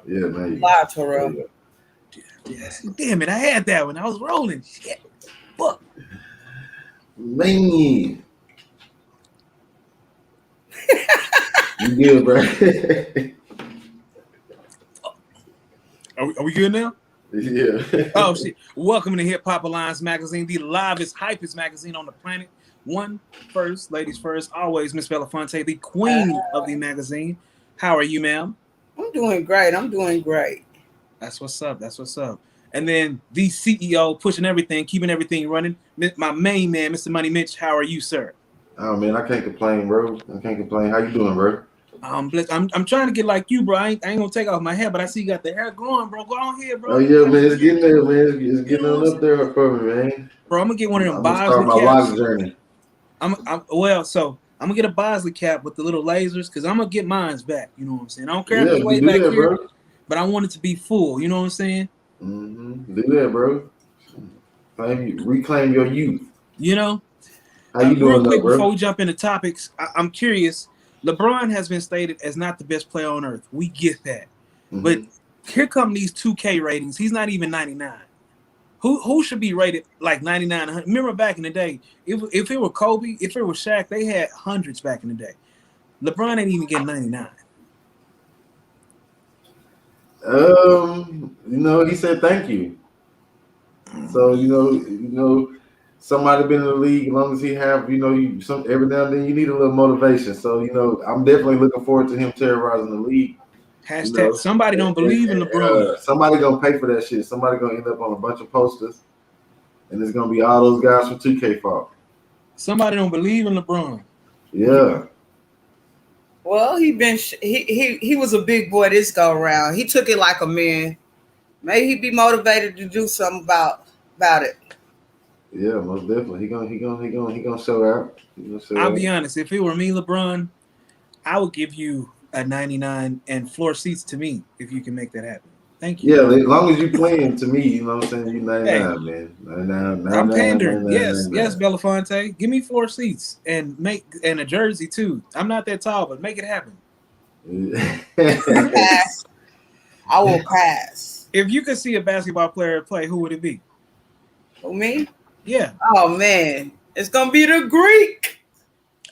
Yeah, man. Live, Terrell. Yes. Damn it, I had that one. I was rolling. Shit. Fuck. Man. You good, bro? Are we good now? Yeah. Oh shit! Welcome to Hip Hop Alliance Magazine, the livest, hypest magazine on the planet. One first, ladies first, always Miss Belafonte, the queen of the magazine. How are you, ma'am? I'm doing great. That's what's up. That's what's up. And then the CEO, pushing everything, keeping everything running. My main man, Mr. Money Mitch. How are you, sir? Oh man, I can't complain, bro. I can't complain. How you doing, bro? I'm trying to get like you, bro. I ain't gonna take off my hair, but I see you got the hair growing, bro. Go on here, bro. Oh yeah, man, it's getting there, man. It's getting on up there for me, man. Bro, I'm gonna get one of them I'm gonna Bosley start my caps. lock journey. I'm gonna get a Bosley cap with the little lasers because I'm gonna get mine's back. You know what I'm saying? I don't care if it's way back here, bro. But I want it to be full. You know what I'm saying? Mm-hmm. Do that, bro. Reclaim your youth. You know. How you doing, real quick, bro? before we jump into topics, I'm curious. LeBron has been stated as not the best player on earth. We get that, but here come these 2K ratings. He's not even 99. Who should be rated like 99? 100? Remember back in the day, if it were Kobe, if it were Shaq, they had hundreds back in the day. LeBron ain't even getting 99. He said thank you. So somebody been in the league as long as he have, every now and then you need a little motivation. So I'm definitely looking forward to him terrorizing the league. Hashtag somebody don't believe in LeBron. Somebody gonna pay for that shit. Somebody gonna end up on a bunch of posters, and it's gonna be all those guys from 2K fault. Somebody don't believe in LeBron. Yeah. Well, he was a big boy this go around. He took it like a man. Maybe he be motivated to do something about it. Yeah, most definitely. He gonna show out. I'll be honest. If it were me, LeBron, I would give you a 99 and floor seats to me if you can make that happen. Thank you. Yeah, as long as you playing to me, you know what I'm saying? You 99, man. 99, I'm pandering. 99, Yes, 99. yes, Belafonte. Give me floor seats and a jersey too. I'm not that tall, but make it happen. I will pass. If you could see a basketball player play, who would it be? Who, me? Yeah. Oh man, it's gonna be the Greek.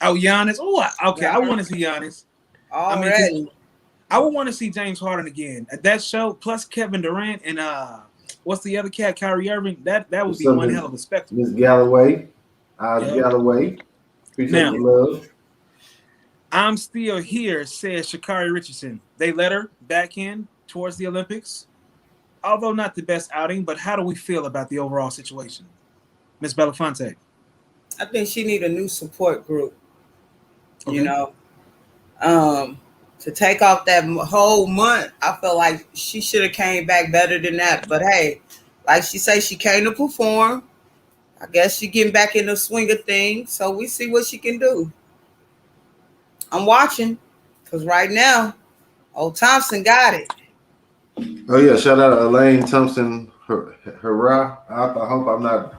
Oh, Giannis. Oh, okay. I want to see Giannis. Already. I would want to see James Harden again at that show, plus Kevin Durant and what's the other cat, Kyrie Irving. That would be one hell of a spectacle. Miss Galloway, Galloway. Appreciate the love. I'm still here, says Sha'Carri Richardson. They let her back in towards the Olympics, although not the best outing. But how do we feel about the overall situation, Miss Belafonte? I think she need a new support group. Okay. You know, to take off that whole month, I feel like she should have came back better than that. But hey, like she say, she came to perform. I guess she getting back in the swing of things. So we see what she can do. I'm watching because right now, old Thompson got it. Oh yeah, shout out to Elaine Thompson. Hurrah! I hope I'm not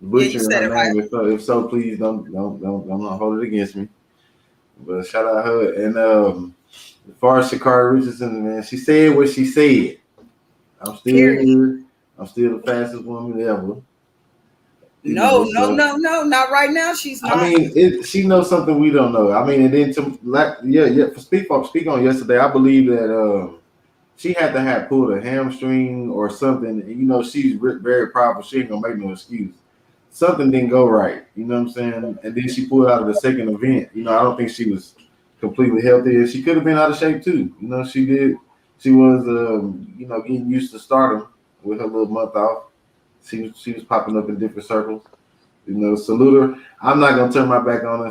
butchering her name. Right. If so, please don't not hold it against me. But shout out her. And as far as Sha'Carri Richardson, man, she said what she said. I'm still here. I'm still the fastest woman ever. No, not right now. She's not. I mean, she knows something we don't know. I mean, and then to speak on yesterday, I believe that she had to have pulled a hamstring or something. And, she's very proud, but she ain't gonna make no excuse. Something didn't go right. You know what I'm saying? And then she pulled out of the second event. I don't think she was completely healthy. She could have been out of shape too. She did. She was, getting used to stardom with her little month off. She was popping up in different circles. Salute her. I'm not gonna turn my back on her.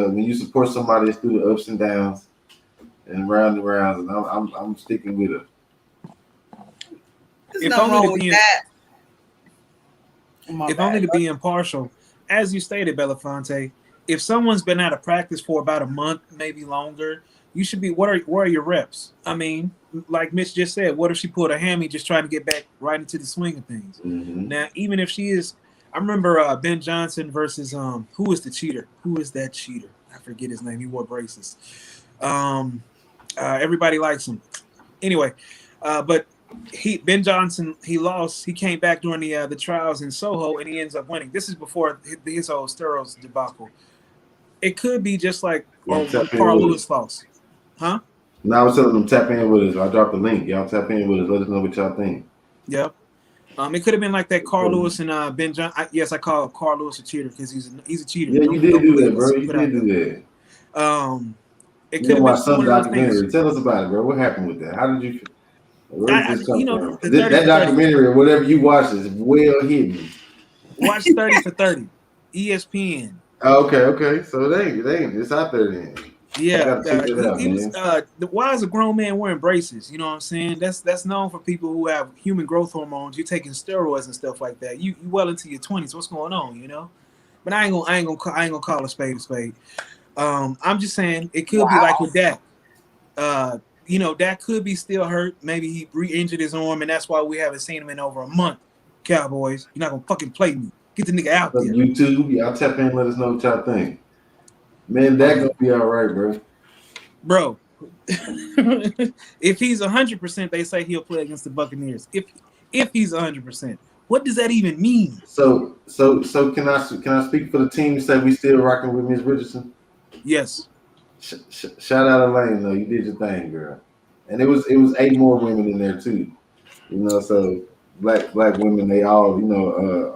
When you support somebody, it's through the ups and downs and round and rounds, and I'm sticking with her. There's nothing wrong with that. If only to be impartial, as you stated, Belafonte, if someone's been out of practice for about a month, maybe longer, you should be. Where are your reps? I mean, like Mitch just said, what if she pulled a hammy just trying to get back right into the swing of things? Mm-hmm. Now, even if she is, I remember Ben Johnson versus who is the cheater? Who is that cheater? I forget his name. He wore braces. Everybody likes him. Anyway, but Ben Johnson, he lost. He came back during the trials in Soho, and he ends up winning. This is before his whole steroids debacle. It could be just like when Carl Lewis lost, huh? Now I was telling them tap in with us. I dropped the link. Y'all tap in with us. Let us know what y'all think. Yep. It could have been like that Carl Lewis and Ben Johnson. Yes, I call Carl Lewis a cheater because he's a cheater. Yeah, you did do that, bro. You did do that. It you could have been some documentary. Tell us about it, bro. What happened with that? How did you feel? That documentary or whatever you watched is well hidden. Watch 30 for 30, ESPN. Oh, okay. So they it's out there then. Yeah, why is a grown man wearing braces? You know what I'm saying? That's known for people who have human growth hormones. You're taking steroids and stuff like that. You well into your 20s. What's going on? You know? But I ain't gonna call a spade a spade. I'm just saying it could be like with Dak. Dak could be still hurt. Maybe he re-injured his arm, and that's why we haven't seen him in over a month. Cowboys, you're not gonna fucking play me. Get the nigga out there. YouTube, y'all tap in. Let us know what y'all think. Man, Dak gonna be all right, bro. If he's 100%, they say he'll play against the Buccaneers. If he's 100%, what does that even mean? So can I speak for the team? Say we still rocking with Miss Richardson? Yes. Shout out Elaine though, you did your thing, girl. And it was 8 more women in there too. So black women, they all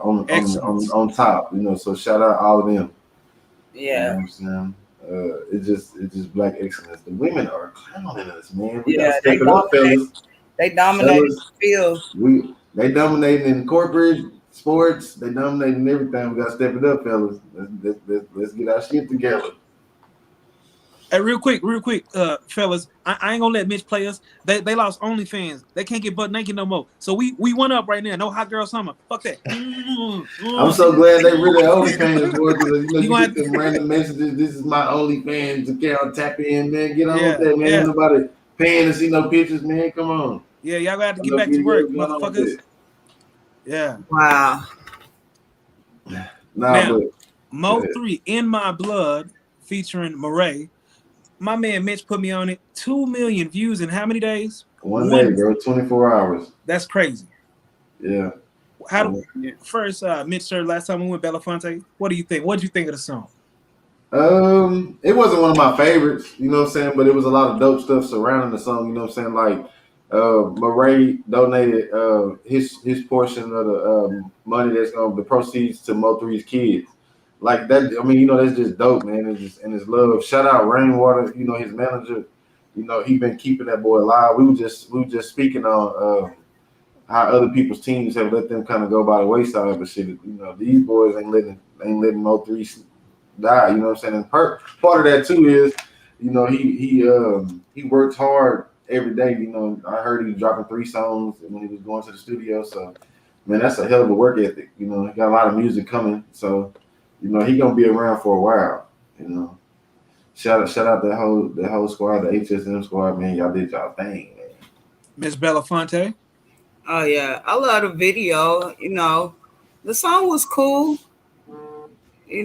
on top. So shout out all of them. Yeah. You know what I'm saying? It's just black excellence. The women are clowning us, man. We gotta step it up, fellas. They dominate the field. They dominating in corporate sports. They dominating everything. We gotta step it up, fellas. Let's get our shit together. Hey, real quick, fellas. I ain't gonna let Mitch play us. They lost OnlyFans. They can't get butt naked no more. So we went up right now. No hot girl summer. Fuck that. I'm so glad they rid of OnlyFans, boy. Because you get them random messages. This is my OnlyFans account. Tap in, man. Get on with that, man. Ain't nobody paying to see no pictures, man. Come on. Yeah, y'all got to get back to work, motherfuckers. Yeah. Wow. Now, Mo3 In My Blood featuring Morray. My man Mitch put me on it. 2 million views in how many days? One day, bro. 24 hours. That's crazy. Yeah. First, Mitch, sir, last time we went Belafonte, what do you think? What did you think of the song? It wasn't one of my favorites, you know what I'm saying? But it was a lot of dope stuff surrounding the song, you know what I'm saying? Like, Morray donated his portion of the money the proceeds to Mo3's kids. Like that, I mean, that's just dope, man. It's love. Shout out Rainwater, his manager. He been keeping that boy alive. We were just speaking on how other people's teams have let them kind of go by the wayside, but shit, these boys ain't letting Mo3 die. You know what I'm saying? And part of that too is, he works hard every day. I heard he was dropping 3 songs when he was going to the studio. So, man, that's a hell of a work ethic. He got a lot of music coming. So. He gonna be around for a while. Shout out that whole squad, the HSM squad, man. Y'all did y'all thing, man. Miss Belafonte. Oh yeah, I love the video. The song was cool. But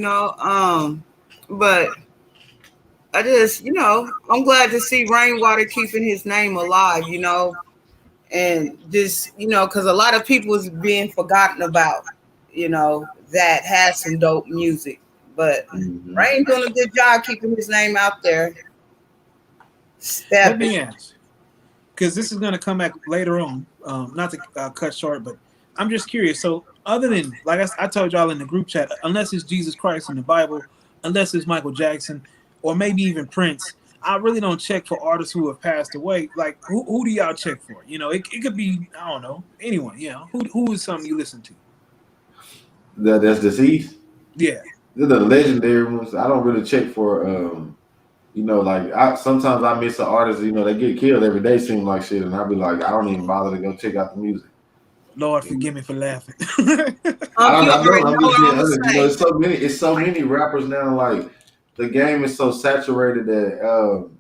I just, I'm glad to see Rainwater keeping his name alive. And just, because a lot of people is being forgotten about. That has some dope music, but Rain doing a good job keeping his name out there. Let me ask, because this is going to come back later on, not to cut short, but I'm just curious. So other than, like I told y'all in the group chat, unless it's Jesus Christ in the Bible, unless it's Michael Jackson, or maybe even Prince, I really don't check for artists who have passed away. Like, who do y'all check for? It could be, I don't know, anyone, who is something you listen to? That's deceased. Yeah, they're the legendary ones. I don't really check for, sometimes I miss an artist. They get killed every day. Seem like shit, and I'll be like, I don't even bother to go check out the music. Lord, forgive me for laughing. I'm just being honest. It's so many rappers now. Like the game is so saturated that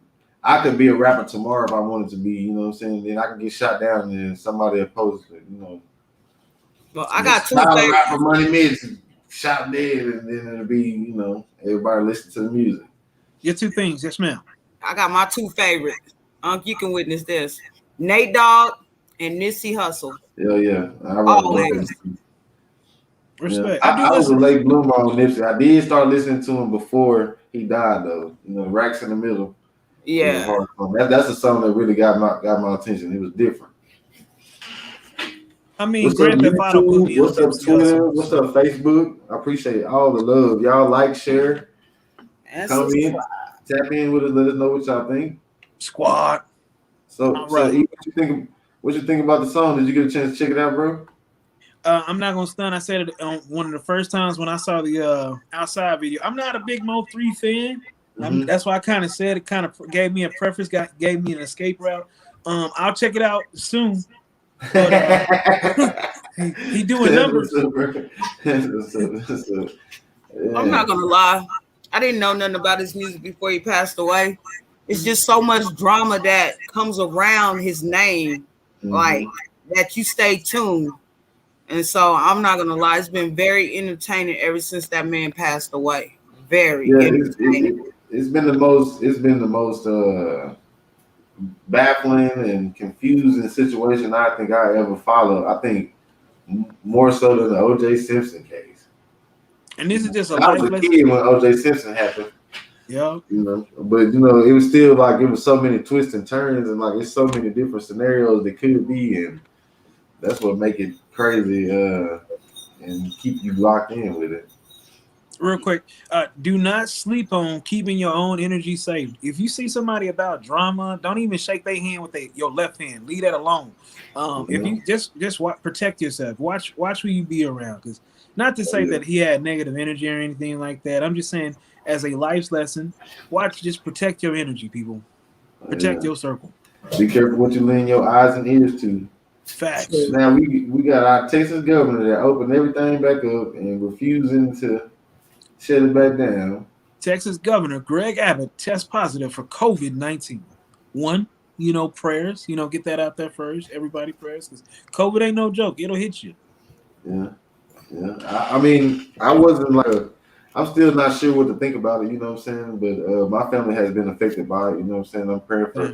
I could be a rapper tomorrow if I wanted to be. You know what I'm saying? Then I can get shot down and then somebody opposed it. Well, I got 2 favorites. Rapper Money Mitch shot dead, and then it'll be, everybody listen to the music. Your 2 things, yes, ma'am. I got my 2 favorites. You can witness this. Nate Dogg and Nipsey Hussle. Yeah. I rather Always. Respect. Yeah. I do I was a listen. late bloomer on Nipsey. I did start listening to him before he died, though. Racks in the Middle. It was a Yeah. hard song. That's a song that really got my attention. It was different. I mean, What's up, Grand Theft Auto put YouTube? me on What's up, Nipsey Twitter? Hussle. What's up, Facebook? I appreciate all the love. Y'all like, share, And come in, tap in with us. Let us know what y'all think. Squad. So, All right. E, what you think about the song? Did you get a chance to check it out, bro? I'm not gonna stun. I said it on one of the first times when I saw the outside video. I'm not a big Mo3 fan. Mm-hmm. That's why I kind of said it. Kind of gave me a preference. Gave me an escape route. I'll check it out soon. But he doing numbers. I'm not gonna lie. I didn't know nothing about his music before he passed away. It's just so much drama that comes around his name, like that you stay tuned. And so I'm not gonna lie, it's been very entertaining ever since that man passed away. Very entertaining. It's been the most baffling and confusing situation I think I ever followed. I think more so than the O.J. Simpson case. And this is just a I life was a lesson. kid when O.J. Simpson happened. Yeah. But it was still like it was so many twists and turns, and like it's so many different scenarios that could be, and that's what make it crazy and keep you locked in with it. Real quick, do not sleep on keeping your own energy safe. If you see somebody about drama, don't even shake their hand with your left hand. Leave that alone. If you just protect yourself. Watch who you be around. Because not to say that he had negative energy or anything like that. I'm just saying as a life lesson, just protect your energy, people. Protect your circle. Be careful what you lean your eyes and ears to. Facts. Now we got our Texas governor that opened everything back up and refusing to shut it back down. Texas Governor Greg Abbott tests positive for COVID-19. One, prayers. Get that out there first. Everybody prayers, because COVID ain't no joke. It'll hit you. Yeah. I mean, I wasn't I'm still not sure what to think about it. You know what I'm saying? But my family has been affected by it. You know what I'm saying? I'm praying for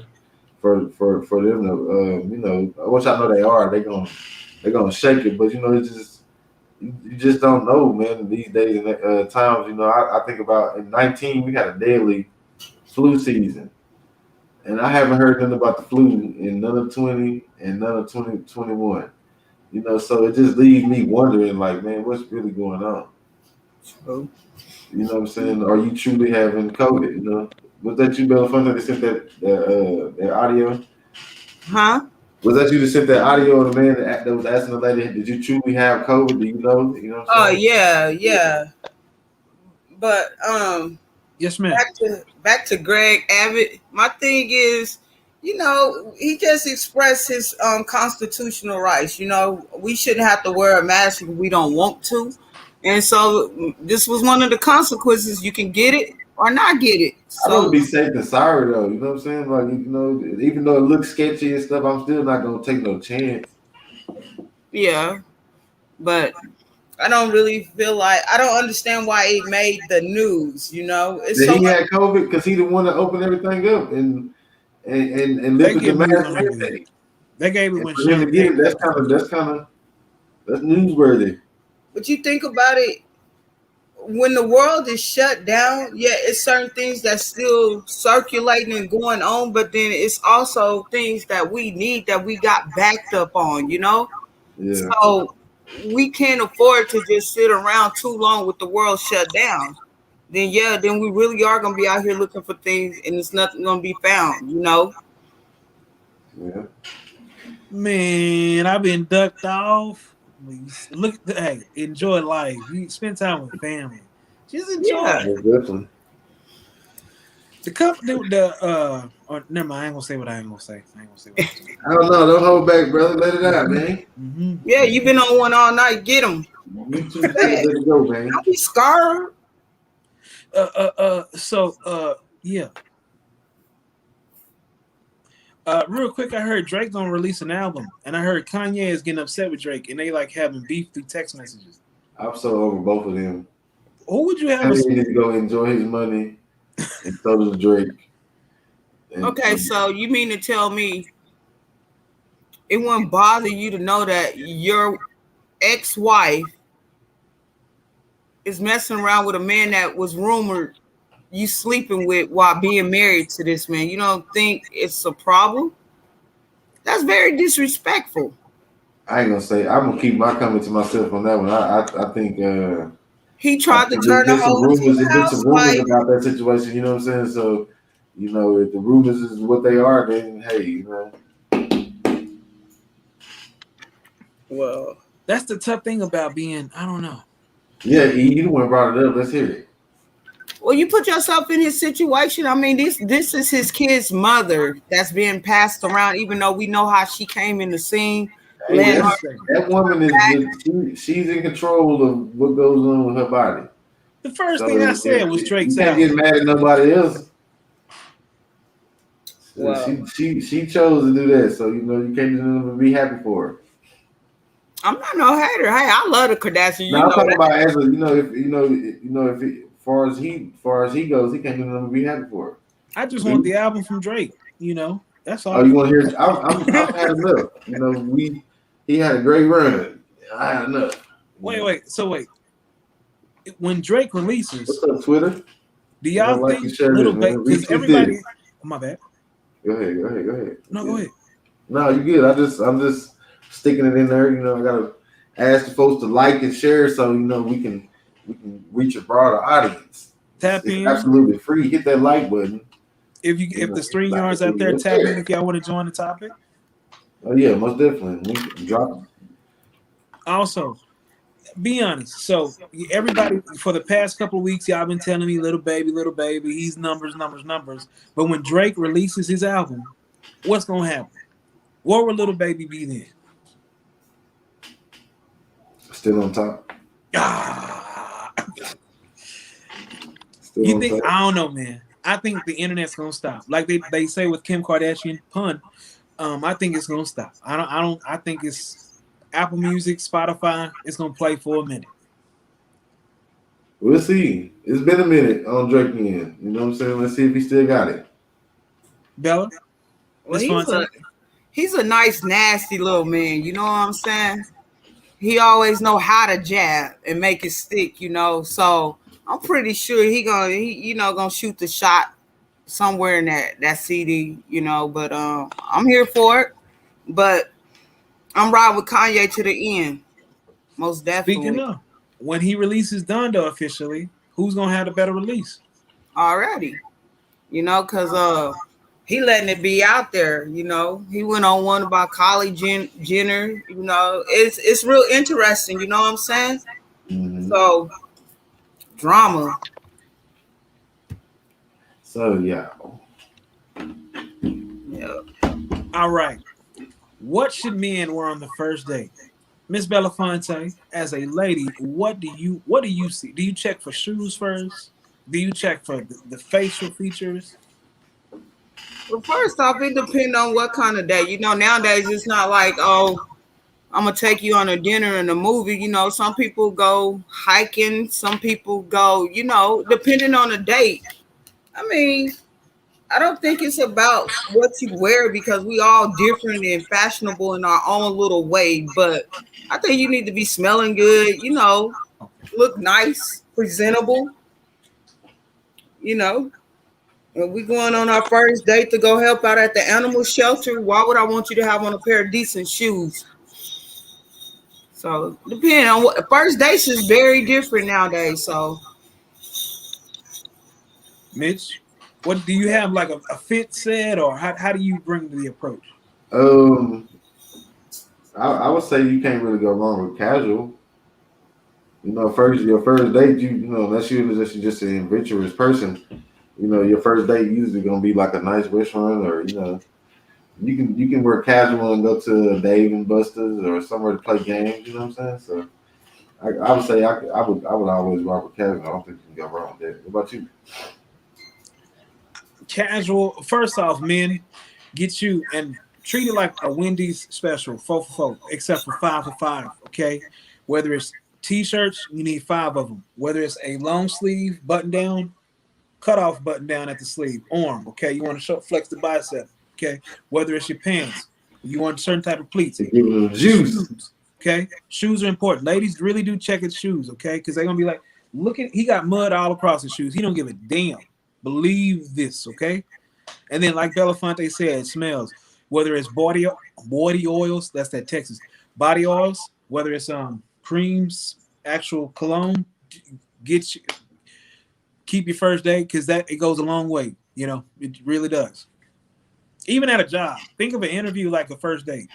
them to, I wish I know they are. They're gonna shake it, but it's just. You just don't know, man. These days and times, I think about in 19 we had a daily flu season, and I haven't heard nothing about the flu in none of 20 and none of 2021. So it just leaves me wondering, like, man, what's really going on? True. You know what I'm saying? Are you truly having COVID? Was that you, Belafonte, that sent that audio? Huh? Was that you that sent that audio of the man that was asking the lady, did you truly have COVID? Do you know? You know what I'm saying? Yeah. But yes, ma'am. Back to Greg Abbott. My thing is, he just expressed his constitutional rights. We shouldn't have to wear a mask if we don't want to. And so this was one of the consequences. You can get it or not get it. I don't be safe and sorry though. You know what I'm saying? Like, even though it looks sketchy and stuff, I'm still not gonna take no chance. Yeah, but I don't really feel like I don't understand why it made the news. It's he had COVID because he the one that opened everything up and lifted the mask. They gave it when for him to get it. That's newsworthy. But you think about it. When the world is shut down, it's certain things that's still circulating and going on, but then it's also things that we need that we got backed up on, Yeah. So we can't afford to just sit around too long with the world shut down. Then we really are gonna be out here looking for things and it's nothing gonna be found, Yeah. Man, I've been ducked off. Enjoy life. You spend time with family. Just enjoy it. Definitely. The company, never mind. I ain't gonna say what I ain't gonna say. I don't know. Don't hold back, brother. Let it out, man. Mm-hmm. Yeah, you've been on one all night. Get them. You too. Let it go, man. Don't be scared. Yeah. Real quick, I heard Drake gonna release an album, and I heard Kanye is getting upset with Drake, and they like having beef through text messages. I'm so over both of them. Who would you have? Kanye needs to go enjoy his money, and so does Drake. So you mean to tell me it wouldn't bother you to know that your ex-wife is messing around with a man that was rumored you sleeping with while being married to this man. You don't think it's a problem? That's very disrespectful. I ain't gonna say. I'm gonna keep my comment to myself on that one. I think. He I tried to think turn the hoe into there's a been some rumors housewife. about that situation. You know what I'm saying? So, you know, if the rumors is what they are, then hey, you know. Well, That's the tough thing about being. I don't know. Yeah, you the one brought it up. Let's hear it. well, you put yourself in his situation. I mean, this is his kid's mother that's being passed around, even though we know how she came in the scene, Hey, laying her that woman she's in control of what goes on with her body. The first thing I So said was you Drake's can't album. get mad at nobody else. Well, She chose to do that, so you know you can't just be happy for her. I'm not no hater. Hey, I love the Kardashians. You Now I'm know talking that. about as a if far as he goes, he can't do nothing but be happy for her. I just want the album from Drake. You know, that's Oh, all. you want to hear? I've had enough. You know, he had a great run. I had enough. Wait. So wait. When Drake releases, What's up, Twitter? do I y'all like to think share Little this, Baby? man. Because Retweet everybody. this. Oh, my bad. Go ahead. No, go ahead. No, you good. I'm just sticking it in there. You know, I gotta ask the folks to like and share so you know we can reach a broader audience. Tap It's in. absolutely free. Hit that like button. If the stream Like yards the out there, video, tap in share. if y'all want to join the topic. Oh yeah, most definitely. We can drop. Also, be honest. So everybody for the past couple of weeks, y'all been telling me little baby, he's numbers. But when Drake releases his album, what's gonna happen? What will Little Baby be then? Still on top. Ah, Still you on think? top. I don't know, man. I think the internet's gonna stop. Like they say with Kim Kardashian pun. I think it's gonna stop. I think it's Apple Music, Spotify. It's gonna play for a minute. We'll see. It's been a minute on Drake end. You know what I'm saying? Let's see if he still got it. Bella, Well, Miss Fonte. he's a nice, nasty little man. You know what I'm saying? He always know how to jab and make it stick. You know, so I'm pretty sure he gonna shoot the shot somewhere in that CD. You know, but I'm here for it. But I'm riding with Kanye to the end, most Speaking definitely. of, when he releases Donda officially, who's gonna have the better release? Already, you know, because he letting it be out there. You know, he went on one about Kylie Jenner. You know, it's real interesting. You know what I'm saying? Mm-hmm. So drama. So yeah. Yeah. All right. What should men wear on the first date? Miss Belafonte, as a lady, what do you see? Do you check for shoes first? Do you check for the facial features? Well, first off, it depends on what kind of day. You know, nowadays it's not like, oh, I'm gonna take you on a dinner and a movie. You know, some people go hiking, some people go, you know, depending on the date. I mean, I don't think it's about what you wear because we all different and fashionable in our own little way. But I think you need to be smelling good, you know, look nice, presentable, you know. When we going on our first date to go help out at the animal shelter, why would I want you to have on a pair of decent shoes? So depending on what first dates is very different nowadays. So Mitch, what do you have like a fit set or how do you bring the approach? Um, I would say you can't really go wrong with casual. You know, your first date, you know, unless you're just an adventurous person, you know, your first date usually gonna be like a nice restaurant or you know, you can wear casual and go to Dave and Buster's or somewhere to play games. You know what I'm saying? So I would say I would always rock with casual. I don't think you can go wrong with that. What about you? Casual, first off, men, get you and treat it like a Wendy's special, 4 for 4, except for 5 for 5. Okay, whether it's t-shirts, you need 5 of them. Whether it's a long sleeve button down, cut off button down at the sleeve, arm. Okay, you want to flex the bicep. Okay, whether it's your pants, You want a certain type of cleats. Give them juice. Shoes, okay, shoes are important. Ladies really do check his shoes, okay, because they're gonna be like, look at he got mud all across his shoes. He don't give a damn. Believe this, okay? And then, like Belafonte said, it smells. Whether it's body oils, that's that Texas body oils. Whether it's creams, actual cologne, keep your first day because that it goes a long way. You know, it really does. Even at a job, think of an interview like a first date.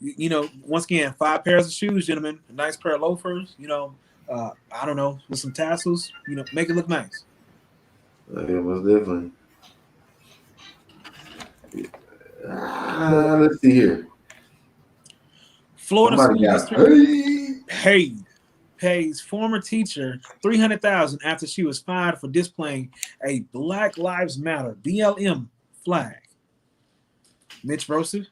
You know, once again, 5 pairs of shoes, gentlemen, a nice pair of loafers. You know, I don't know, with some tassels. You know, make it look nice. Yeah, most definitely. Let's see here. Florida Somebody school district pays former teacher $300,000 after she was fired for displaying a Black Lives Matter BLM flag. Mitch Broseph?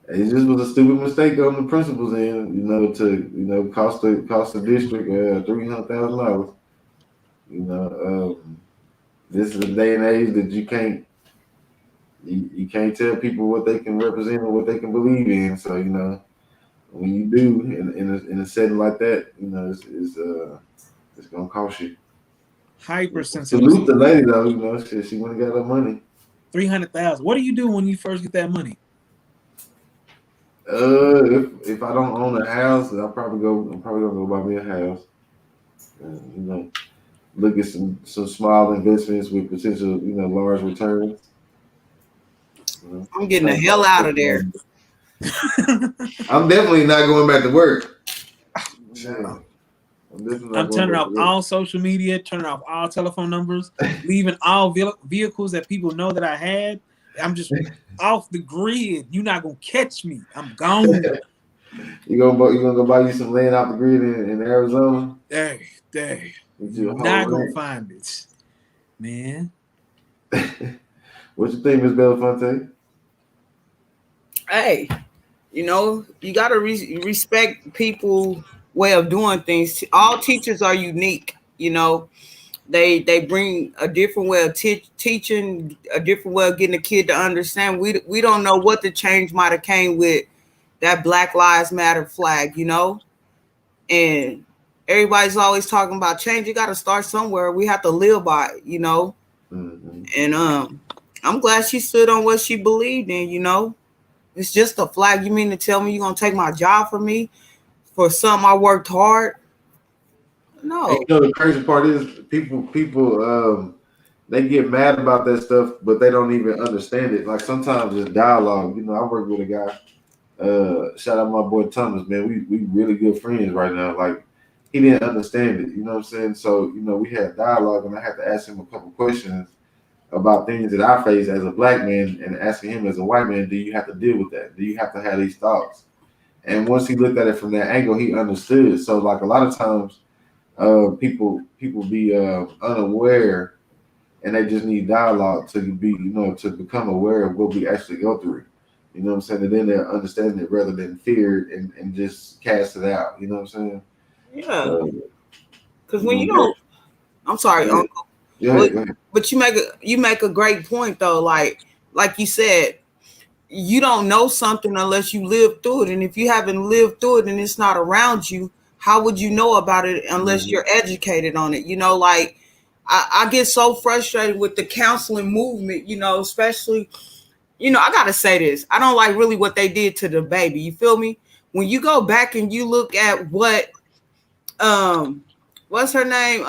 It just was a stupid mistake on the principal's end, to cost the district $300,000. This is a day and age that you can't tell people what they can represent or what they can believe in. So when you do in a setting like that, it's gonna cost you. Hypersensitive. Salute the lady though, she went and got her money. $300,000. What do you do when you first get that money? If I don't own a house, I'm probably gonna go buy me a house. Look at some small investments with potential, large returns. I'm getting the hell out of there. I'm definitely not going back to work. Yeah. I'm turning off all social media, turning off all telephone numbers, leaving all vehicles that people know that I had. I'm just off the grid. You're not gonna catch me. I'm gone. You gonna go buy you some land off the grid in Arizona? Hey. You're not gonna find it, man. What you think, Ms. Belafonte? Hey, you gotta respect people's way of doing things. All teachers are unique. They bring a different way of teaching, a different way of getting a kid to understand. We don't know what the change might have came with that Black Lives Matter flag, and everybody's always talking about change. You got to start somewhere. We have to live by it, Mm-hmm. And I'm glad she stood on what she believed in. It's just a flag. You mean to tell me you're gonna take my job from me for something I worked hard? No. And, the crazy part is people they get mad about that stuff, but they don't even understand it. Like sometimes it's dialogue. I work with a guy. Shout out my boy Thomas, man. We really good friends right now. Like he didn't understand it. You know what I'm saying? So we had dialogue, and I had to ask him a couple questions about things that I face as a black man, and asking him as a white man, do you have to deal with that? Do you have to have these thoughts? And once he looked at it from that angle, he understood. So like a lot of times, people be unaware, and they just need dialogue to be, to become aware of what we actually go through. You know what I'm saying? And then they're understanding it rather than fear and just cast it out. You know what I'm saying? Yeah. Because when you don't, I'm sorry, yeah. Uncle. Yeah, but you make a great point though. Like you said, you don't know something unless you live through it. And if you haven't lived through it and it's not around you, how would you know about it unless you're educated on it? Like I get so frustrated with the counseling movement, especially, I gotta say this. I don't like really what they did to the baby. You feel me? When you go back and you look at what what's her name?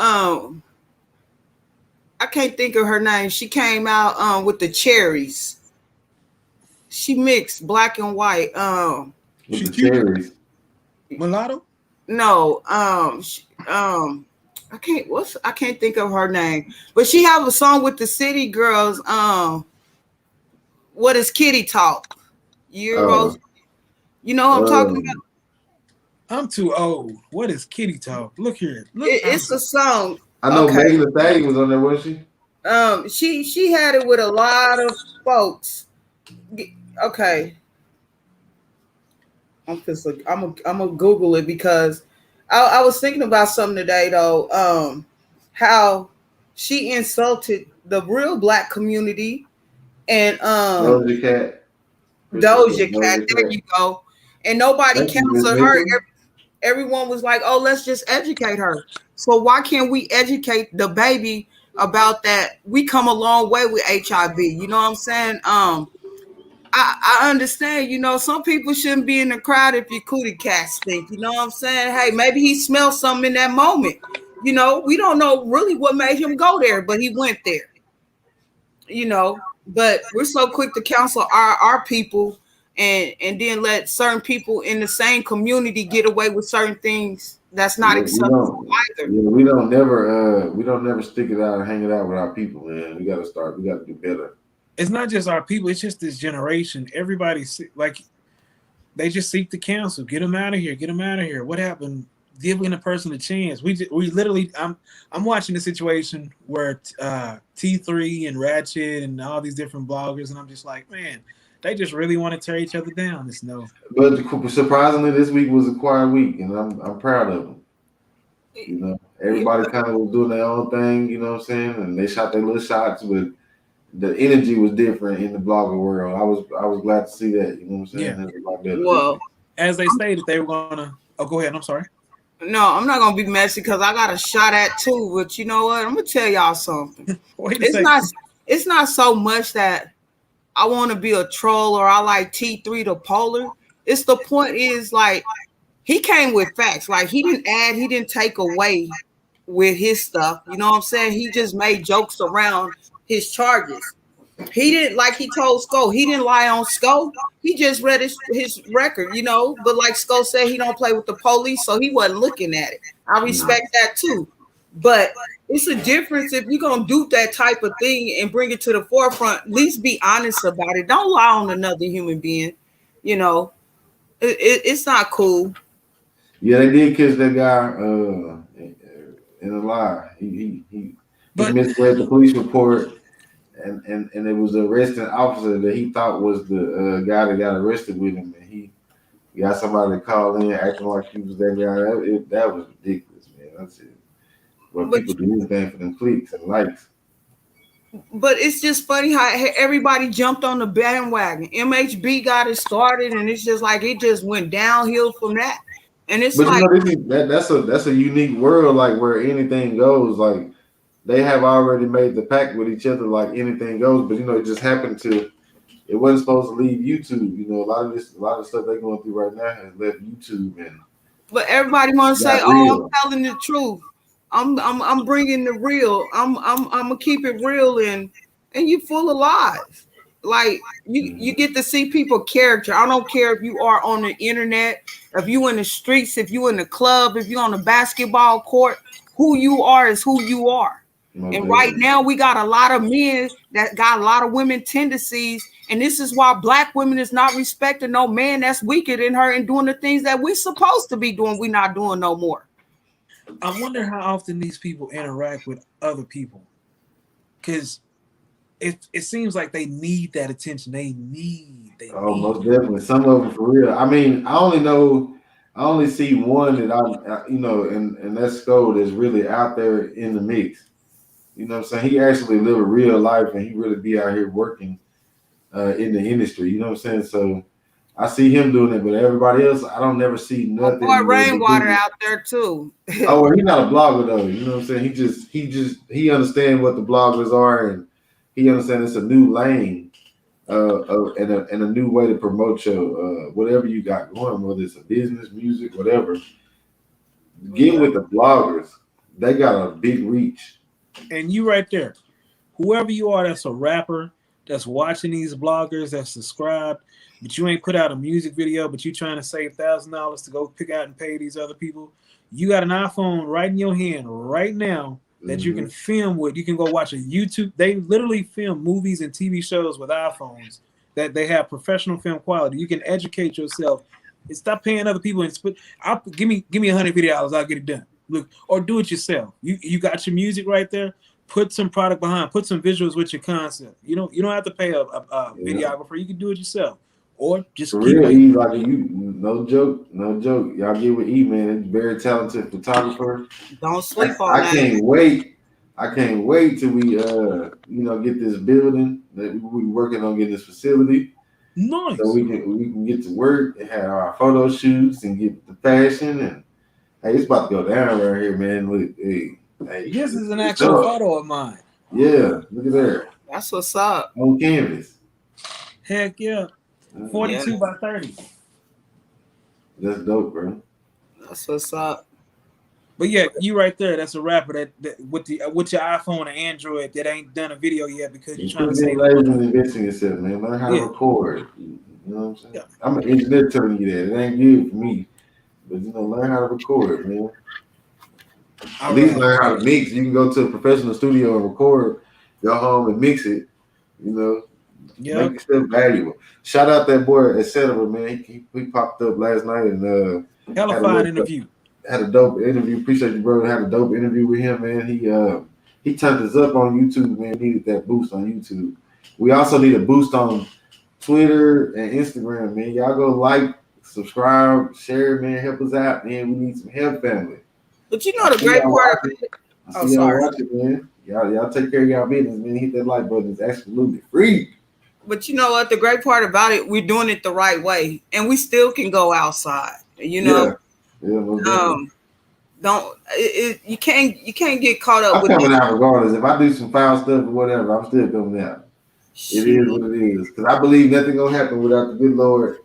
I can't think of her name. She came out with the cherries. She mixed black and white. With the cherries. Mulatto? No. I can't think of her name. But she have a song with the City Girls. What is Kitty Talk? You know what I'm talking about? I'm too old. What is Kitty Talk? Look here. It's a song. I know Megan Thee Stallion was on there, wasn't she? She had it with a lot of folks. Okay. I'm gonna Google it because I was thinking about something today though. How she insulted the real black community, and Doja Cat. Doja Cat. There you go. And nobody Thank you, Miss counseled her. Mitchell. Everyone was like, "Oh, let's just educate her." So why can't we educate the baby about that? We come a long way with HIV. You know what I'm saying? I understand. You know, some people shouldn't be in the crowd if your cootie cat stink. You know what I'm saying? Hey, maybe he smelled something in that moment. You know, we don't know really what made him go there, but he went there. You know, but we're so quick to counsel our people, and then let certain people in the same community get away with certain things that's not Yeah, acceptable either. we don't never stick it out and hang it out with our people, man. We gotta do better. It's not just our people; it's just this generation. Everybody's like, they just seek the counsel. Get them out of here. Get them out of here. What happened? Giving a person a chance. We literally. I'm watching the situation where T3 and Ratchet and all these different bloggers, and I'm just like, man, they just really want to tear each other down. It's no. But surprisingly, this week was a quiet week, and I'm proud of them. You know, everybody kind of was doing their own thing. You know what I'm saying? And they shot their little shots, but the energy was different in the blogger world. I was glad to see that. You know what I'm saying? Yeah. Well, as they stated, they were gonna. Oh, go ahead. I'm sorry. No, I'm not gonna be messy because I got a shot at too. But you know what? I'm gonna tell y'all something. It's not so much that I want to be a troll or I like T3 the polar. It's the point is like he came with facts. Like he didn't add, he didn't take away with his stuff. You know what I'm saying? He just made jokes around his charges. He didn't, like he told Sko, he didn't lie on Sko. He just read his record, you know. But like Sko said, he don't play with the police, so he wasn't looking at it. I respect that too. But it's a difference if you're gonna do that type of thing and bring it to the forefront. At least be honest about it. Don't lie on another human being. You know, it's not cool. Yeah, they did catch that guy in a lie. He misread the police report. And it was the arresting officer that he thought was the guy that got arrested with him, and he got somebody to call in acting like he was that guy. That was ridiculous, man. That's it. Well, people do anything for them clicks and likes. But it's just funny how everybody jumped on the bandwagon. MHB got it started, and it's just like it just went downhill from that. And it's but like, you know, that's a unique world, like where anything goes. Like they have already made the pact with each other, like anything goes. But you know, it just happened to. It wasn't supposed to leave YouTube. You know, a lot of stuff they're going through right now has left YouTube, and but everybody want to say, "Oh, I'm telling the truth. I'm bringing the real. I'm gonna keep it real," and you full of lies. Like you get to see people character. I don't care if you are on the internet, if you in the streets, if you in the club, if you on the basketball court. Who you are is who you are. And right now we got a lot of men that got a lot of women tendencies, and this is why black women is not respecting no man that's weaker than her and doing the things that we supposed to be doing. We not doing no more. I wonder how often these people interact with other people, because it seems like they need that attention. They need. Most definitely. Some of them for real. I mean, I only see one that I you know, and that's Sko that's really out there in the mix. You know what I'm saying? He actually live a real life, and he really be out here working in the industry. You know what I'm saying? So I see him doing it, but everybody else, I don't never see nothing. Boy, Rainwater out there too. Oh, well, he's not a blogger though. You know what I'm saying? He understands what the bloggers are, and he understands it's a new lane, and a new way to promote your whatever you got going, whether it's a business, music, whatever. Get with the bloggers. They got a big reach. And you right there, whoever you are, that's a rapper, that's watching these bloggers, that's subscribed, but you ain't put out a music video, but you trying to save $1,000 to go pick out and pay these other people. You got an iPhone right in your hand right now that you can film with. You can go watch a YouTube. They literally film movies and TV shows with iPhones that they have professional film quality. You can educate yourself and stop paying other people and split. Give me $150. I'll get it done. Look, or do it yourself. You got your music right there. Put some product behind. Put some visuals with your concept. You don't have to pay a videographer. You can do it yourself, or just for real. E, like you, no joke. Y'all get with E, man. He's very talented photographer. Don't sleep on that. I can't wait I can't wait till we get this building that we working on getting this facility. Nice. So we can get to work and have our photo shoots and get the fashion and hey, it's about to go down right here, man. Look, hey, this is an actual photo of mine. Yeah, look at that. That's what's up. On canvas. Heck yeah. 42 by 30. That's dope, bro. That's what's up. But yeah, you right there. That's a rapper that with your iPhone or Android that ain't done a video yet because you're trying to say. Investing yourself, man. Learn how to record. You know what I'm saying? Yeah. I'm an engineer telling you that. It ain't good for me. But learn how to record, man. At least learn how to mix. You can go to a professional studio and record, go home and mix it, make yourself valuable. Shout out that boy, etc., man. He popped up last night and hella fine interview. Had a dope interview. Appreciate you, brother. Had a dope interview with him, man. He turned us up on YouTube, man. Needed that boost on YouTube. We also need a boost on Twitter and Instagram, man. Y'all go like, subscribe, share, man. Help us out, man. We need some help, family. But the great part of it. Oh, sorry. Man. Y'all take care of y'all business, man. Hit that like button. It's absolutely free. But you know what? The great part about it, we're doing it the right way, and we still can go outside. You can't get caught up with. I'm coming out regardless. If I do some foul stuff or whatever, I'm still coming out. It is what it is. Because I believe nothing gonna happen without the good Lord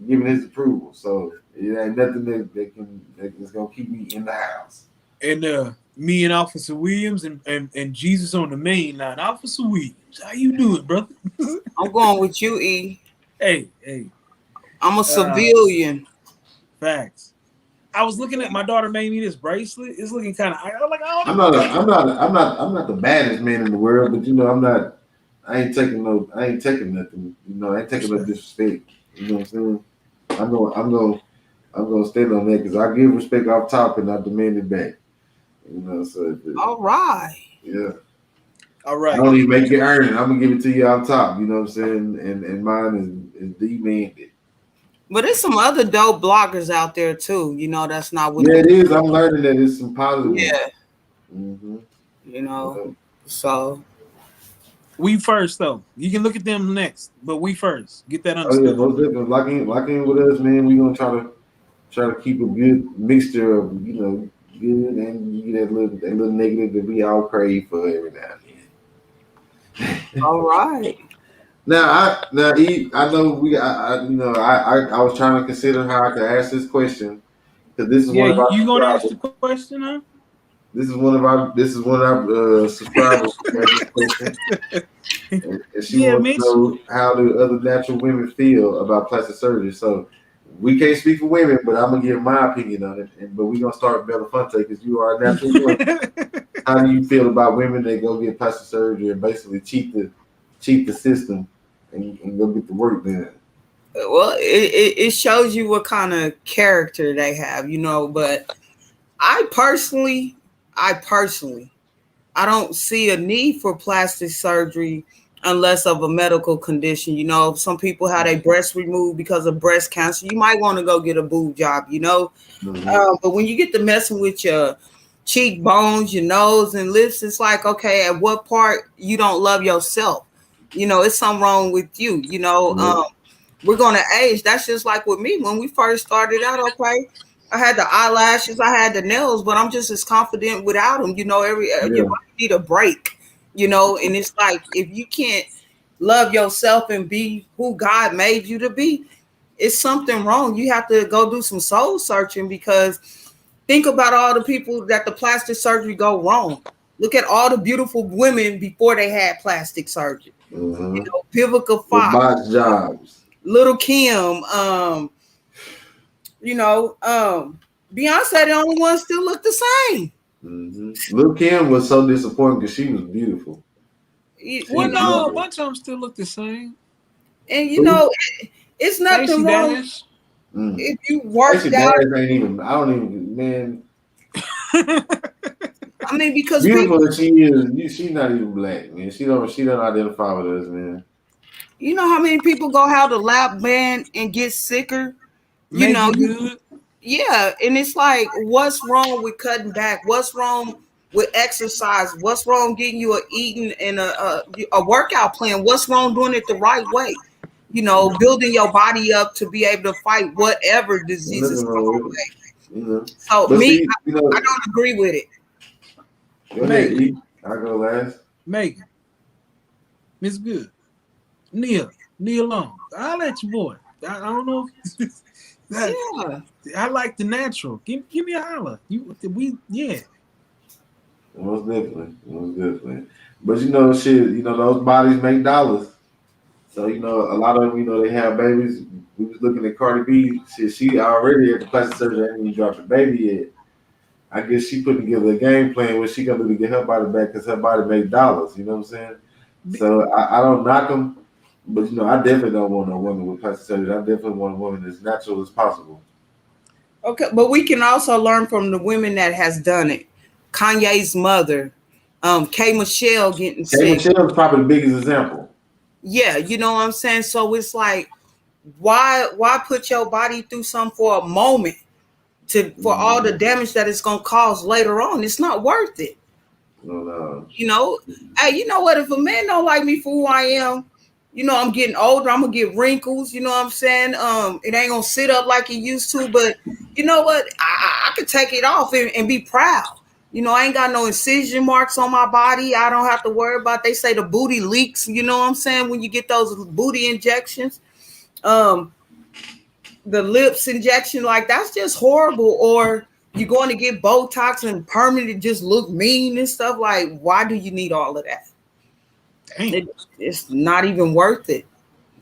giving His approval. So it ain't nothing that's gonna keep me in the house. And me and Officer Williams and Jesus on the main line. Officer Williams, how you doing, brother? I'm going with you, E. Hey. I'm a civilian. Facts. I was looking at my daughter made me this bracelet. It's looking kind of. I'm not the baddest man in the world, but I ain't taking nothing. I ain't taking no disrespect. You know what I'm saying? I'm gonna stand on that because I give respect off top and I demand it back. All right. Yeah. All right. I don't even make you earn it. I'm gonna give it to you off top. You know what I'm saying? And mine is demanded. But there's some other dope bloggers out there too. That's not what. Yeah, it is. I'm learning that it's some positive. Yeah. Mm-hmm. So. We first though. You can look at them next, but we first. Get that understood. Oh yeah, most definitely. Lock in with us, man. We gonna try to keep a good mixture of good and that little negative that we all crave for every now and then. All right. I was trying to consider how I could ask this question because this is one of our. You gonna ask the question, huh? This is one of our subscribers this question, and she wants to know how do other natural women feel about plastic surgery. So we can't speak for women, but I'm gonna give my opinion on it. But we're gonna start with Belafonte because you are a natural woman. How do you feel about women that go get plastic surgery and basically cheat the system and go get the work done? Well, it shows you what kind of character they have, But I personally, I don't see a need for plastic surgery unless of a medical condition. Some people have their breasts removed because of breast cancer. You might want to go get a boob job, Mm-hmm. But when you get to messing with your cheekbones, your nose and lips, it's like, okay, at what part you don't love yourself? It's something wrong with you. Mm-hmm. We're going to age. That's just like with me. When we first started out, okay, I had the eyelashes, I had the nails, but I'm just as confident without them. Everybody need a break, and it's like if you can't love yourself and be who God made you to be, it's something wrong. You have to go do some soul searching because think about all the people that the plastic surgery go wrong. Look at all the beautiful women before they had plastic surgery. Mm-hmm. Vivica Fox, box jobs, Little Kim, Beyonce, the only one still look the same. Mm-hmm. Lil' Kim was so disappointed because she was beautiful. A bunch of them still look the same. And it's nothing wrong if you worked out. I don't even, man. I mean, because beautiful as she is, she's not even black, man. She don't identify with us, man. You know how many people go have the lap band and get sicker? Good. Yeah, and it's like, what's wrong with cutting back? What's wrong with exercise? What's wrong getting you a eating and a workout plan? What's wrong doing it the right way? You know, building your body up to be able to fight whatever diseases come our way. So But me, see, I don't agree with it. Go ahead, E. I go last. Megan, Miss Good, Neil Long. I'll let you boy. I don't know. Yeah. I like the natural. Give me a holler. Most definitely. But shit, those bodies make dollars. So, a lot of them, they have babies. We was looking at Cardi B. She already at the plastic surgery ain't even dropped the baby yet. I guess she put together a game plan what she gonna do to get her body back because her body made dollars. You know what I'm saying? So I don't knock them, but I definitely don't want no woman with plastic surgery. I definitely want a woman as natural as possible. Okay, but we can also learn from the women that has done it. Kanye's mother, K. Michelle getting sick. K. Michelle is probably the biggest example. Yeah, you know what I'm saying? So it's like, why put your body through something for a moment for all the damage that it's gonna cause later on? It's not worth it. No. Hey, you know what? If a man don't like me for who I am, I'm getting older, I'm gonna get wrinkles, you know what I'm saying? It ain't gonna sit up like it used to, but you know what? I could take it off and be proud. I ain't got no incision marks on my body. I don't have to worry about. They say the booty leaks. You know what I'm saying? When you get those booty injections, the lips injection, like that's just horrible. Or you're going to get Botox and permanent, just look mean and stuff. Like, why do you need all of that? It's not even worth it.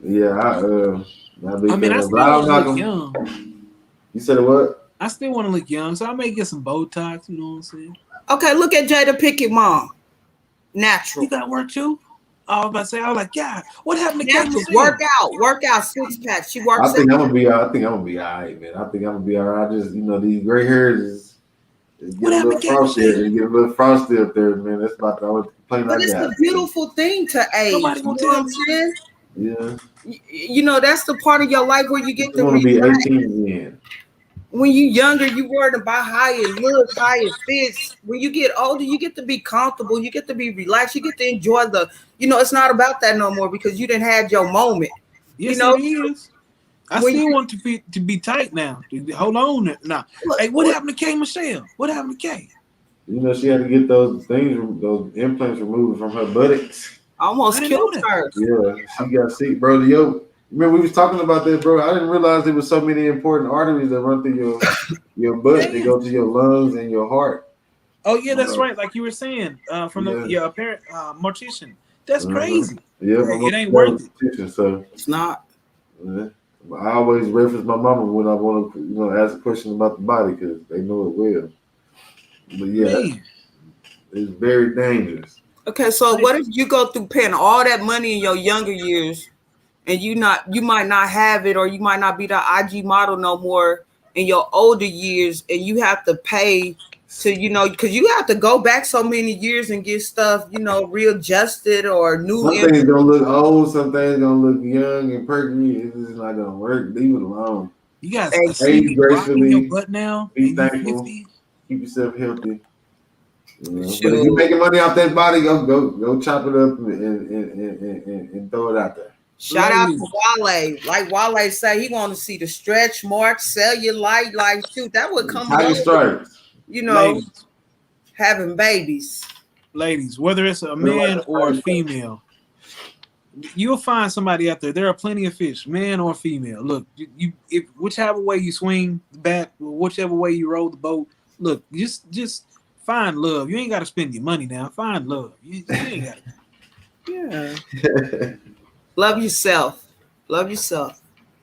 Yeah, I still want to look young. You said what? I still want to look young, so I may get some Botox. You know what I'm saying? Okay, look at Jada Pinkett mom. Natural. You got work too? I was like, yeah. What happened to natural? Workout, 6-pack. She works. I think I'm gonna be all right, man. I think I'm gonna be all right. I just, these gray hairs get a little frosty up there, man. That's about the only complaint I got. But it's a beautiful thing to age. You know what I'm saying? Yeah. That's the part of your life where you get to be 18 again. When you younger, you worried about how it looks, how it fits. When you get older, you get to be comfortable. You get to be relaxed. You get to enjoy it's not about that no more because you didn't have your moment. Yes, it is. I still want to be tight now. Hold on now. Hey, what happened to K. Michelle? What happened to K? She had to get those implants removed from her buttocks. Almost killed her. Yeah, she got sick, bro. Remember we was talking about that, bro. I didn't realize there was so many important arteries that run through your butt. They go to your lungs and your heart. Oh yeah, that's right. Like you were saying, from your apparent mortician. That's crazy. Yeah, it ain't worth it. So it's not. Yeah. I always reference my mama when I want to, ask a question about the body because they know it well. But yeah, it's very dangerous. Okay, so what if you go through paying all that money in your younger years? And you might not have it, or you might not be the IG model no more in your older years, and you have to pay to, because you have to go back so many years and get stuff, readjusted or new. Some things gonna look old, some things gonna look young and perky. It's just not gonna work. Leave it alone. You guys age gracefully. Your butt now. Be thankful. Keep yourself healthy. But if you're making money off that body, go chop it up and throw it out there. Shout out to Wale. Like Wale say, he want to see the stretch marks, cellulite. Like, shoot, that would come along. Ladies. Having babies. Ladies, whether it's a man or a female, you'll find somebody out there. There are plenty of fish, man or female. Look, if whichever way you swing the bat, whichever way you roll the boat, look, just find love. You ain't got to spend your money now. Find love. You ain't got to. Yeah. Love yourself. Love yourself.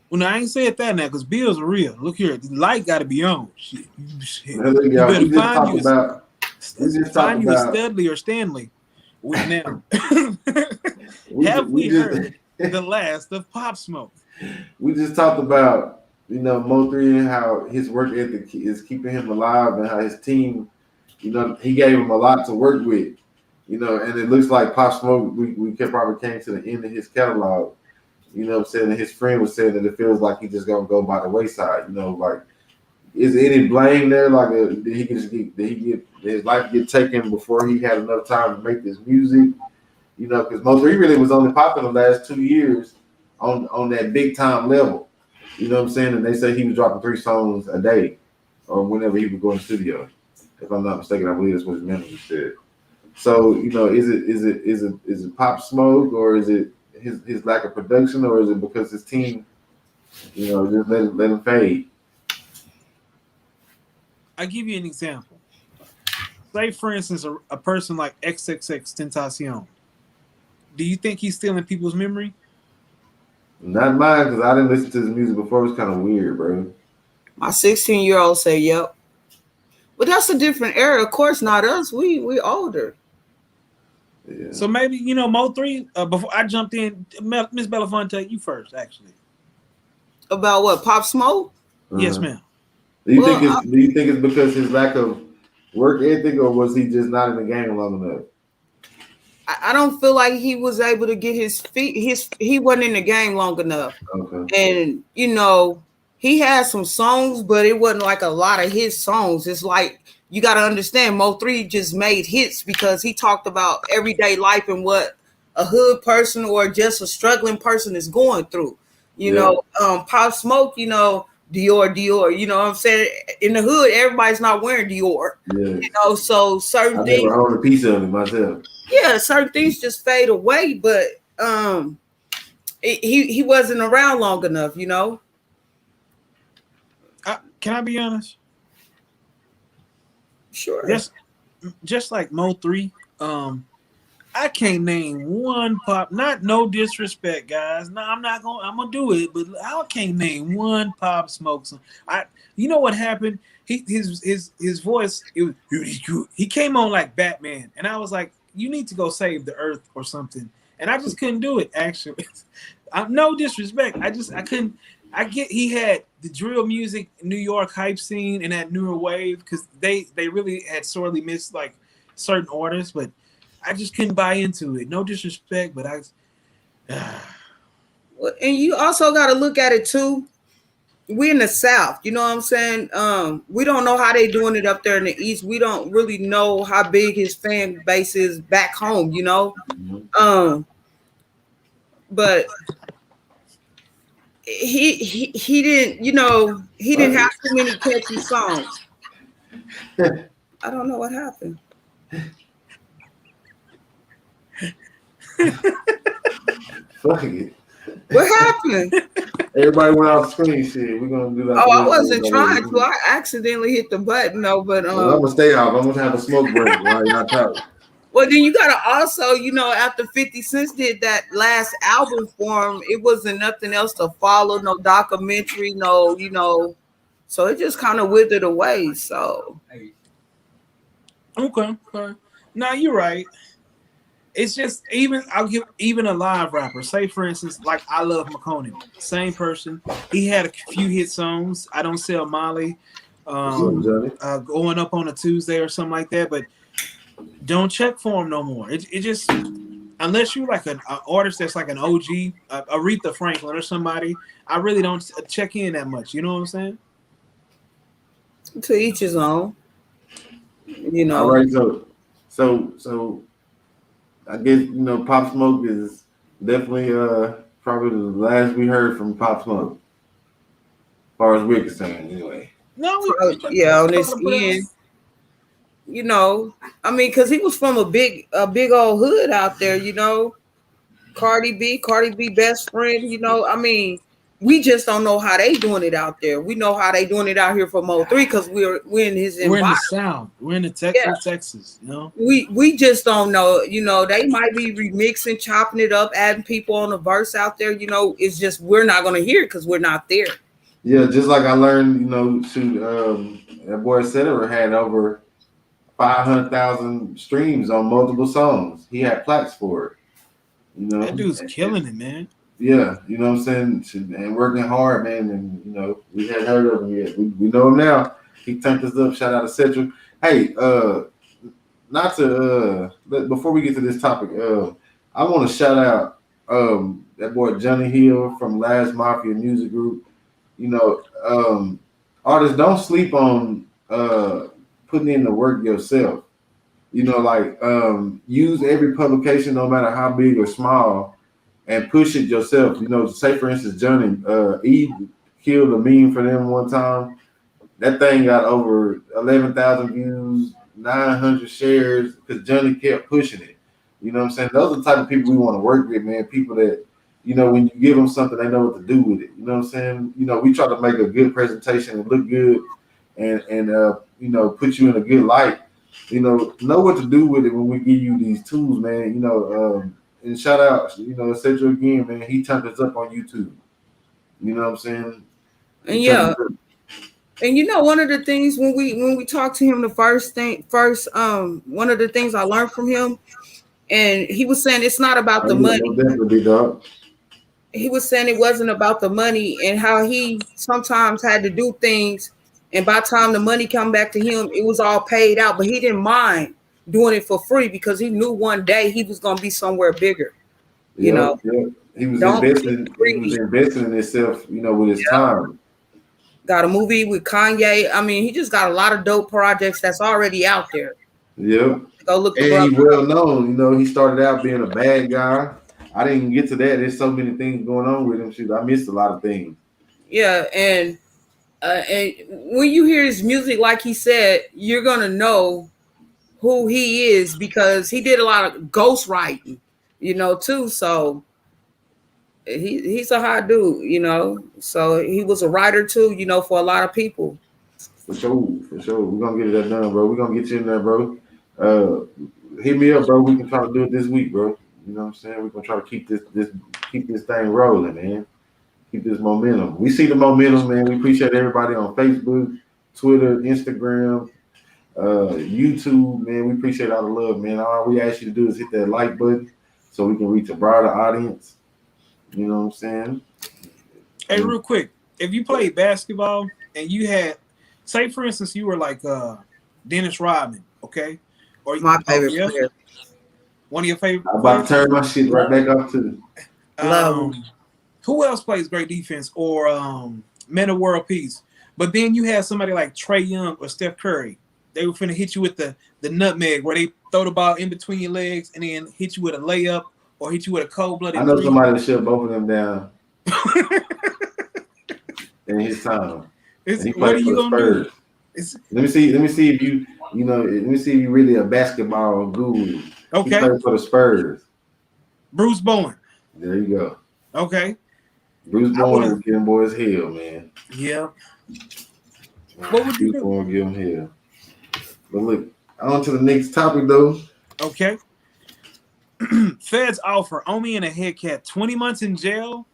Well, no, I ain't said that now because bills are real. Look here, the light got to be on. Shit. You better find you a Studley or Stanley. Now, have we heard the last of Pop Smoke? We just talked about, Mo3 and how his work ethic is keeping him alive and how his team, he gave him a lot to work with. And it looks like Pop Smoke, we probably came to the end of his catalog. You know what I'm saying? And his friend was saying that it feels like he's just going to go by the wayside. Like is any blame there? Like, did he get his life get taken before he had enough time to make this music? You know, because Mo3 really was only popping the last 2 years on that big time level. You know what I'm saying? And they say he was dropping 3 songs a day, or whenever he would go in the studio. If I'm not mistaken, I believe that's what his manager said. So, you know, is it Pop Smoke, or is it his lack of production, or is it because his team, you know, just let him fade? I give you an example. Say, for instance, a person like XXXTentacion. Do you think he's still in people's memory? Not mine, because I didn't listen to his music before. It was kind of weird, bro. My 16-year-old say, "Yep," but that's a different era. Of course, not us. We older. Yeah. So maybe, you know, Mo3. Before I jumped in, Miss Belafonte, you first, actually. About what? Pop Smoke? Yes, ma'am. Do you think it's because his lack of work ethic, or was he just not in the game long enough? I don't feel like he was able to get his feet. He wasn't in the game long enough. Okay. And you know, he had some songs, but it wasn't like a lot of his songs. It's like you got to understand, Mo3 just made hits because he talked about everyday life and what a hood person or just a struggling person is going through. You know, Pop Smoke, you know, Dior, you know what I'm saying? In the hood, everybody's not wearing Dior. Yeah. You know, so certain I things. never owned a piece of it myself. Yeah, certain things just fade away, but he wasn't around long enough, you know. Can I be honest? Sure. Just like Mo3, I can't name one pop. No disrespect, guys. No, I'm gonna do it, but I can't name one Pop Smoke song. You know what happened? His voice. He came on like Batman, and I was like, you need to go save the earth or something. And I just couldn't do it. Actually, no disrespect. I couldn't. He had the drill music, New York hype scene, and that newer wave because they really had sorely missed like certain artists, but I just couldn't buy into it. No disrespect, but Well, and you also got to look at it too. We in the South, you know what I'm saying? We don't know how they doing it up there in the East. We don't really know how big his fan base is back home, you know. But he didn't, you know, he didn't have too many catchy songs. I don't know what happened. Fuck it. What happened? Everybody went off screen. Shit, we're gonna do that. Oh, I wasn't trying to. I accidentally hit the button, though. But well, I'm gonna stay off. I'm gonna have a smoke break while y'all talk. Well, then you gotta also, you know, after 50 Cent did that last album for him, it wasn't nothing else to follow, no documentary, no, you know, so it just kind of withered away. So okay. No, you're right. It's just I'll give even a live rapper. Say for instance, like I Love McConaughey, same person. He had a few hit songs. I Don't Sell Molly, going up on a Tuesday or something like that. But don't check for him no more. It just unless you're like an artist that's like an OG, Aretha Franklin or somebody. I really don't check in that much. You know what I'm saying? To each his own. You know. All right, so. I guess, you know, Pop Smoke is definitely probably the last we heard from Pop Smoke, as far as we're concerned, anyway. No, yeah, on this end, you know, I mean, because he was from a big old hood out there, you know. Cardi B best friend, you know. I mean, we just don't know how they doing it out there. We know how they doing it out here for Mo3 because we're in his environment. We're in the South. We're in the Texas, you know. We just don't know. You know, they might be remixing, chopping it up, adding people on the verse out there. You know, it's just we're not gonna hear it because we're not there. Yeah, just like I learned, you know, that boy Cetera had over 500,000 streams on multiple songs. He had plaques for it. You know, that dude's killing it, man. Yeah, you know what I'm saying, and working hard, man. And you know, we hadn't heard of him yet. We know him now. He turned us up. Shout out to Central. Hey, not to before we get to this topic, I want to shout out that boy Johnny Hill from Last Mafia Music Group. You know, artists, don't sleep on putting in the work yourself. You know, like use every publication, no matter how big or small, and push it yourself. You know, say for instance, Johnny E killed a meme for them one time. That thing got over 11,000 views, 900 shares, because Johnny kept pushing it. You know what I'm saying? Those are the type of people we want to work with, man. People that, you know, when you give them something, they know what to do with it. You know what I'm saying? You know, we try to make a good presentation and look good, and you know, put you in a good light. You know what to do with it when we give you these tools, man. You know, and shout out, you know, Cedric again, man. He turned us up on YouTube. You know what I'm saying? And yeah, and you know, one of the things when we talked to him, the first one of the things I learned from him, and he was saying it's not about the money. Definitely, dog. He was saying it wasn't about the money, and how he sometimes had to do things, and by the time the money come back to him, it was all paid out. But he didn't mind doing it for free because he knew one day he was going to be somewhere bigger. You know, he was investing. He was investing in himself. You know, with his time. Got a movie with Kanye. I mean, he just got a lot of dope projects that's already out there. Yeah. Go look. And he well known. You know, he started out being a bad guy. I didn't even get to that. There's so many things going on with him. Shoot, I missed a lot of things. Yeah, and when you hear his music, like he said, you're gonna know who he is because he did a lot of ghostwriting, you know, too. So he's a hot dude, you know. So he was a writer too, you know, for a lot of people. For sure. We're gonna get that done, bro. We're gonna get you in there, bro. Hit me up, bro. We can try to do it this week, bro. You know what I'm saying? We're gonna try to keep this thing rolling, man. Keep this momentum. We see the momentum, man. We appreciate everybody on Facebook, Twitter, Instagram, YouTube, man. We appreciate all the love, man. All we ask you to do is hit that like button so we can reach a broader audience. You know what I'm saying? Hey, real quick, if you played basketball and you had, say for instance, you were like Dennis Rodman, okay? Or my favorite player. One of your favorite. I'm about to turn my shit right back up to. Who else plays great defense or men of world peace? But then you have somebody like Trae Young or Steph Curry. They were finna hit you with the nutmeg where they throw the ball in between your legs and then hit you with a layup or hit you with a cold-blooded. I know somebody that shut both of them down in his time. What are you gonna do? Let me see if you let me see if you really a basketball guru. Okay. He played for the Spurs. Bruce Bowen. There you go. Okay. Bruce Bowen would give them boys hell, man. Yeah. What would you do? Bowen give them hell. But look, on to the next topic though. Okay. Feds offer Omi and a head cat 20 months in jail,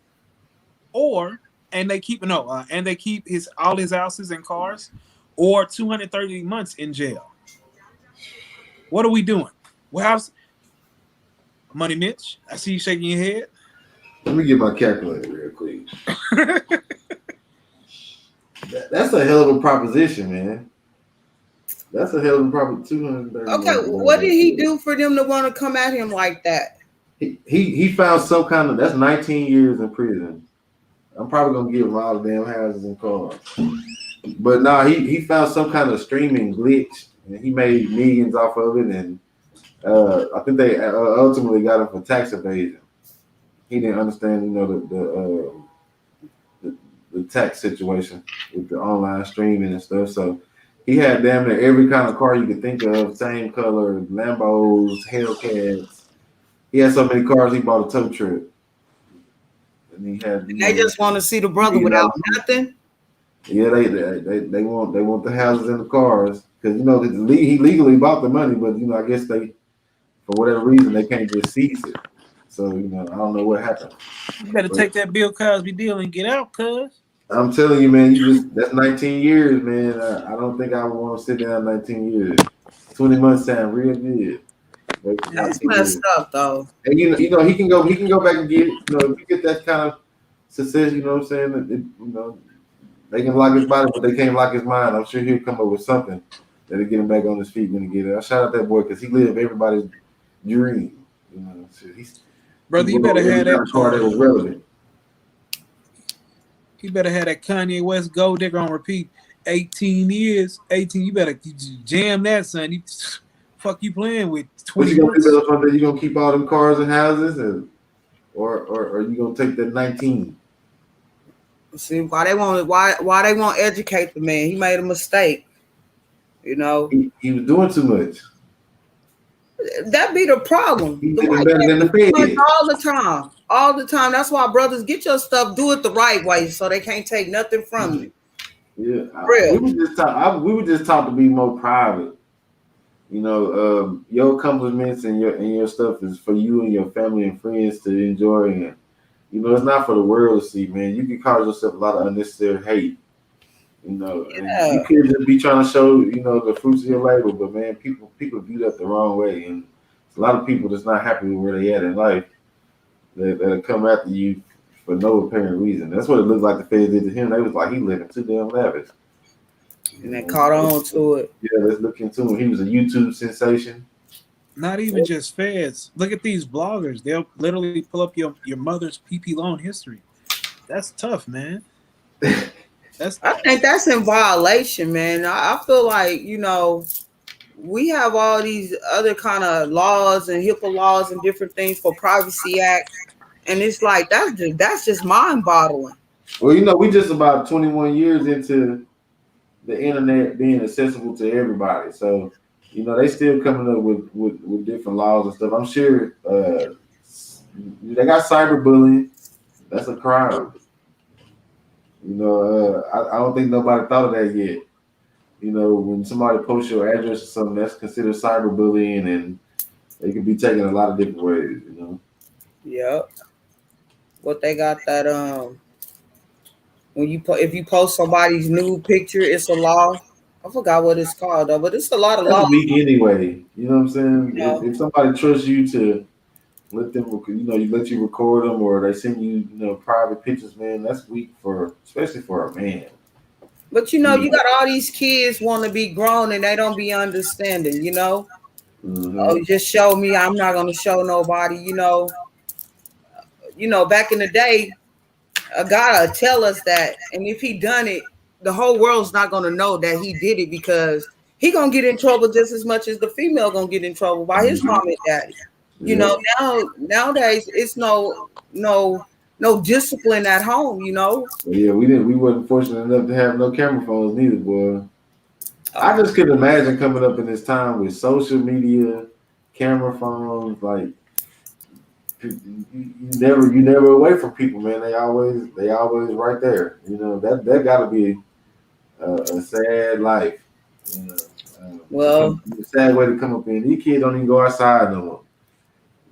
and they keep all his houses and cars, or 230 months in jail. What are we doing? Well, Money Mitch, I see you shaking your head. Let me get my calculator real quick. That's a hell of a proposition, man. That's a hell of a proposition. 230. Okay, what did he do for them to want to come at him like that? He found some kind of, that's 19 years in prison. I'm probably gonna give him all the damn houses and cars. But nah, he found some kind of streaming glitch and he made millions off of it, and I think they ultimately got him for tax evasion. He didn't understand, the tax situation with the online streaming and stuff. So he had damn near every kind of car you could think of, same color, Lambos, Hellcats. He had so many cars, he bought a tow truck. And he had. They just want to see the brother without nothing. Yeah, they want the houses and the cars because he legally bought the money, but I guess they, for whatever reason, they can't just seize it. So I don't know what happened. You better take that Bill Cosby deal and get out, cuz. I'm telling you, man, that's 19 years, man. I don't think I would want to sit down 19 years. 20 months sound real good. That's messed up, though. And he can go back and get it. If you get that kind of success, you know what I'm saying? They can lock his body, but they can't lock his mind. I'm sure he'll come up with something that'll get him back on his feet when he get it. I shout out that boy because he lived everybody's dream. So brother, you better have that car that was relevant. You better have that Kanye West Gold Digger on repeat. 18 years. 18. You better jam that, son. Fuck you playing with What 20 you gonna months. do up there? You gonna keep all them cars and houses, or you gonna take that 19? See why they won't educate the man. He made a mistake. You know, He was doing too much. that be the problem. He The did white better man than the do too much Fed. all the time. All the time. That's why brothers get your stuff, do it the right way, so they can't take nothing from you. Yeah, we Real. were just we were just taught to be more private. You know, your accomplishments and your stuff is for you and your family and friends to enjoy, and you know, it's not for the world to see, man. You can cause yourself a lot of unnecessary hate. You know, and you Yeah. could just be trying to show, you know, the fruits of your labor, but man, people view that the wrong way, and a lot of people that's not happy with where they at in life that'll come after you for no apparent reason. That's what it looked like the feds did to him. They was like, he living too damn lavish. And they caught on to it. Yeah, let's look into him. He was a YouTube sensation. Not even just feds. Look at these bloggers. They'll literally pull up your mother's PP loan history. That's tough, man. I think that's in violation, man. I feel like, you know, we have all these other kind of laws and HIPAA laws and different things for Privacy Act, and it's like that's just mind boggling. Well, you know, we just about 21 years into the internet being accessible to everybody. So, you know, they still coming up with different laws and stuff. I'm sure they got cyberbullying. That's a crime. You know, I don't think nobody thought of that yet. You know, when somebody posts your address or something, that's considered cyberbullying, and it can be taken a lot of different ways. You know. Yep. What they got that when if you post somebody's nude picture, it's a law. I forgot what it's called though, but it's a lot of That's laws. weak anyway. You know what I'm saying? You know? If somebody trusts you to let them, you know, you let you record them, or they send you, you know, private pictures, man, that's weak especially for a man. But you know, you got all these kids want to be grown and they don't be understanding. You know, oh, just show me. I'm not gonna show nobody. You know, back in the day, a guy will tell us that, and if he done it, the whole world's not gonna know that he did it because he gonna get in trouble just as much as the female gonna get in trouble by his mom and daddy. You know, nowadays it's no discipline at home. You know. Yeah, we wasn't fortunate enough to have no camera phones neither, boy. I just couldn't imagine coming up in this time with social media, camera phones, like you never away from people, man. They always right there. You know, that gotta be a sad life. You know, well, a sad way to come up in. These kids don't even go outside no more.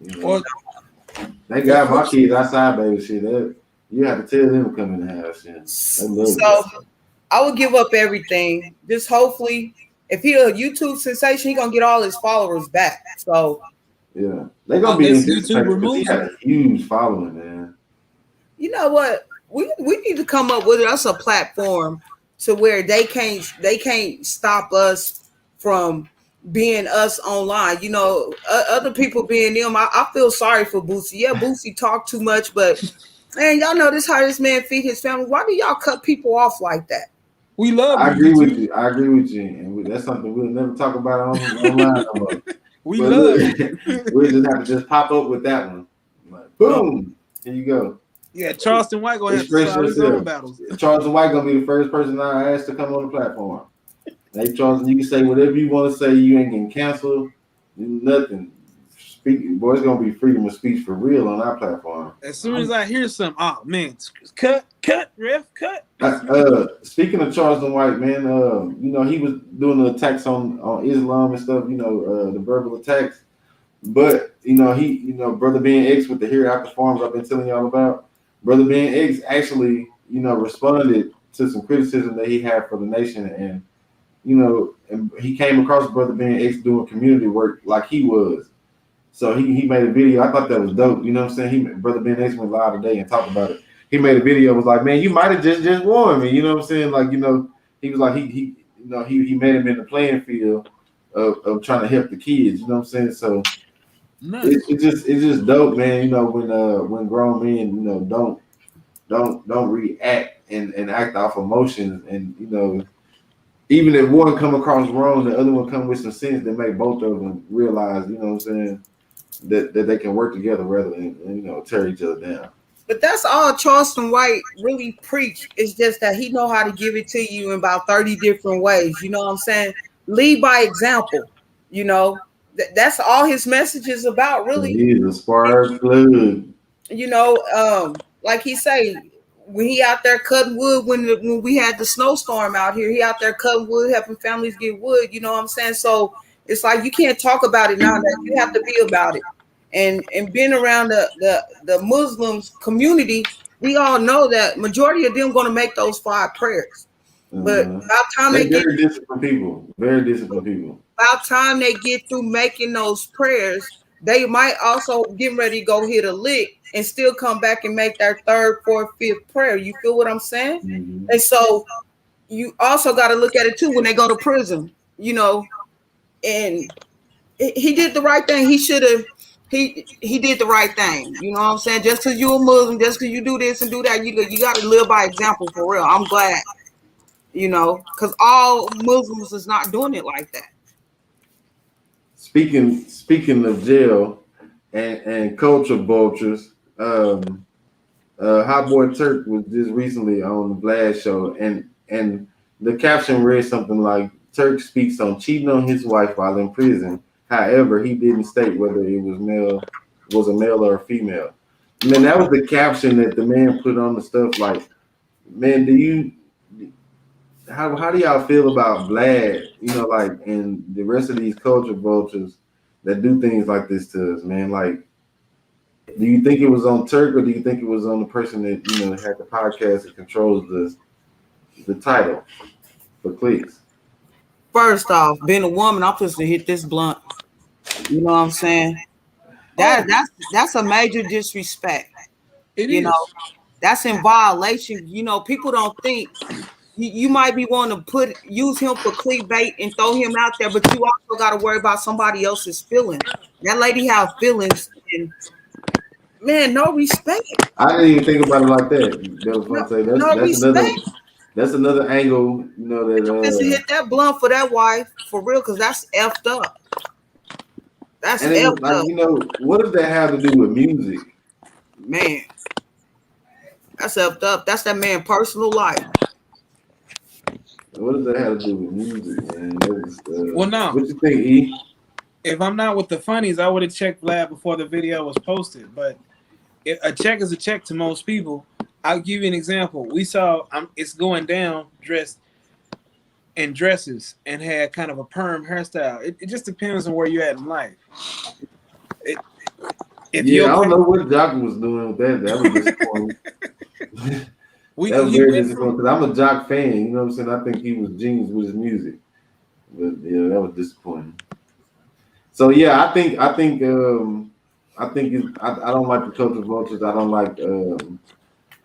You know, they got my kids outside, baby. Shit, you have to tell them to come in the house. Yeah. So I would give up everything. Just hopefully, if he a YouTube sensation, he gonna get all his followers back. So yeah, they gonna be anticipated because he had a huge following, man. You know what? We need to come up with us a platform to where they can't stop us from being us online. You know, other people being them. I feel sorry for Boosie. Yeah, Boosie talk too much, but man, y'all know this how this man feed his family. Why do y'all cut people off like that? We love. I agree with you. I agree with you, and that's something we'll never talk about online no more. We love. We'll just have to just pop up with that one. Like, boom, here you go. Yeah, Charleston White gonna have to start his own battles. Charleston White gonna be the first person I ask to come on the platform. Hey, Charleston, you can say whatever you want to say. You ain't getting canceled. Nothing. Boy, it's gonna be freedom of speech for real on our platform. As soon as I hear something, oh man, cut, ref, cut. Speaking of Charleston White, man, you know, he was doing the attacks on Islam and stuff. You know, the verbal attacks. But you know, Brother Ben X with the hereafter forms I've been telling y'all about. Brother Ben X actually, you know, responded to some criticism that he had for the nation, and you know, and he came across Brother Ben X doing community work like he was. So he made a video. I thought that was dope. You know what I'm saying? Brother Ben X went live today and talked about it. He made a video. Was like, man, you might have just warned me. You know what I'm saying? Like, you know, he was like he made him in the playing field of trying to help the kids. You know what I'm saying? So it's just dope, man. You know, when grown men, you know, don't react and act off emotions, and you know, even if one come across wrong, the other one come with some sense that make both of them realize, you know what I'm saying, that they can work together rather than, you know, tear each other down. But that's all Charleston White really preach. It's just that he know how to give it to you in about 30 different ways. You know what I'm saying? Lead by example. You know, that's all his message is about, really. He's a spark plug. You know, like he say, when he out there cutting wood, when we had the snowstorm out here, he out there cutting wood, helping families get wood. You know what I'm saying? So it's like you can't talk about it nowadays. You have to be about it. And being around the Muslims community, we all know that majority of them going to make those 5 prayers. But about time they very disciplined people, very disciplined people. About time they get through making those prayers, they might also get ready to go hit a lick and still come back and make their 3rd, 4th, 5th prayer. You feel what I'm saying? Mm-hmm. And so you also got to look at it too when they go to prison, you know. And he did the right thing. He should have. He did the right thing. You know what I'm saying? Just because you're a Muslim, just because you do this and do that, you got to live by example for real. I'm glad, you know, because all Muslims is not doing it like that. Speaking of jail and culture vultures, Hot Boy Turk was just recently on the Vlad show, and the caption read something like, Turk speaks on cheating on his wife while in prison. However, he didn't state whether it was a male or a female. Man, that was the caption that the man put on the stuff. Like, man, how do y'all feel about Vlad? You know, like, and the rest of these culture vultures that do things like this to us, man. Like, do you think it was on Turk, or do you think it was on the person that, you know, had the podcast that controls the title for clicks? First off, being a woman, I'm supposed to hit this blunt. You know what I'm saying? That's a major disrespect. You know, that's in violation. You know, people don't think you might be wanting to use him for clickbait and throw him out there, but you also got to worry about somebody else's feelings. That lady have feelings, and man, no respect. I didn't even think about it like that. That's another angle, you know, that just hit that blunt for that wife for real, because that's effed up. That's effed up. You know, what does that have to do with music? Man, that's effed up. That's that man's personal life. What does that have to do with music, man? Well, no. What you think, E? If I'm not with the funnies, I would have checked Vlad before the video was posted. But a check is a check to most people. I'll give you an example. We saw it's going down dressed in dresses and had kind of a perm hairstyle. It just depends on where you're at in life. I don't know what Jock was doing with that. That was disappointing. That was very disappointing because I'm a Jock fan. You know what I'm saying? I think he was genius with his music. But yeah, that was disappointing. So yeah, I think I don't like the culture vultures. I don't like.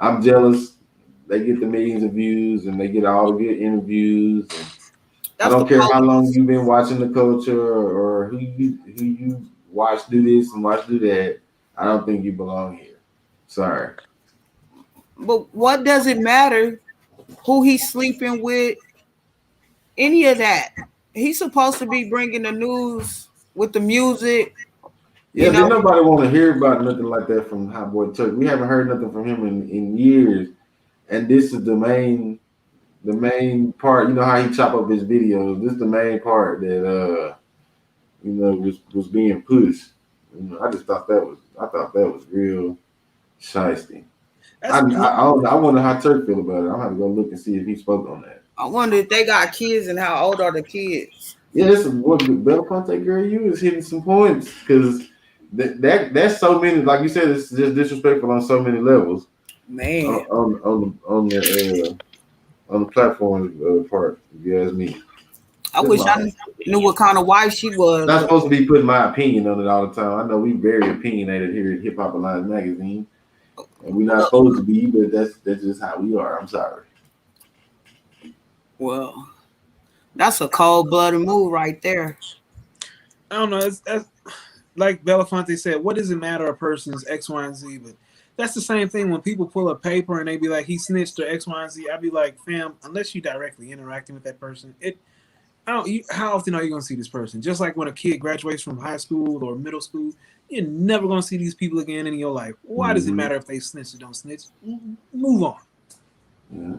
I'm jealous. They get the millions of views and they get all the good interviews. I don't care how long you've been watching the culture or who you watch do this and watch do that. I don't think you belong here. Sorry. But what does it matter who he's sleeping with? Any of that? He's supposed to be bringing the news with the music. Yeah, then nobody want to hear about nothing like that from Hot Boy Turk. We haven't heard nothing from him in years, and this is the main part. You know how he chop up his videos. This is the main part that was being pushed. You know, I thought that was real shiesty. I wonder how Turk feel about it. I'm gonna have to go look and see if he spoke on that. I wonder if they got kids and how old are the kids. Yeah, this is what Belafonte, girl, you was hitting some points because that's so many. Like you said, it's just disrespectful on so many levels. Man, on the platform part, if you ask me. I wish I knew what kind of wife she was. Not supposed to be putting my opinion on it all the time. I know we very opinionated here at Hip Hop Alliance Magazine, and we're not supposed to be, but that's just how we are. I'm sorry. Well, that's a cold-blooded move right there. I don't know. It's like Belafonte said, what does it matter a person's X, Y, and Z? But That's the same thing when people pull a paper and they be like, he snitched or X, Y, and Z. I'd be like, fam, unless you directly interacting with that person, how often are you going to see this person? Just like when a kid graduates from high school or middle school, you're never going to see these people again in your life. Why does it matter if they snitch or don't snitch? Move on. Yeah.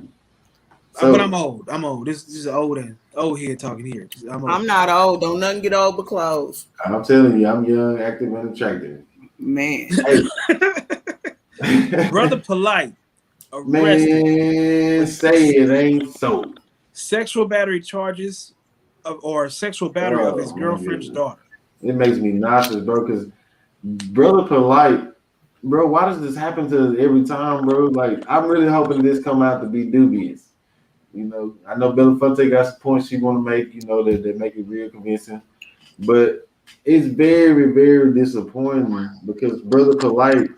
So, but I'm old. This is old head talking here. I'm not old. Don't nothing get old but clothes. I'm telling you, I'm young, active, and attractive. Man. Brother Polite arrested. Man, say it ain't so. Sexual battery charges or sexual battery of his girlfriend's daughter. It makes me nauseous, bro, because Brother Polite, bro, why does this happen to us every time, bro? Like, I'm really hoping this come out to be dubious. You know, I know Belafonte got some points she want to make, you know, that make it real convincing. But it's very, very disappointing because Brother Polite,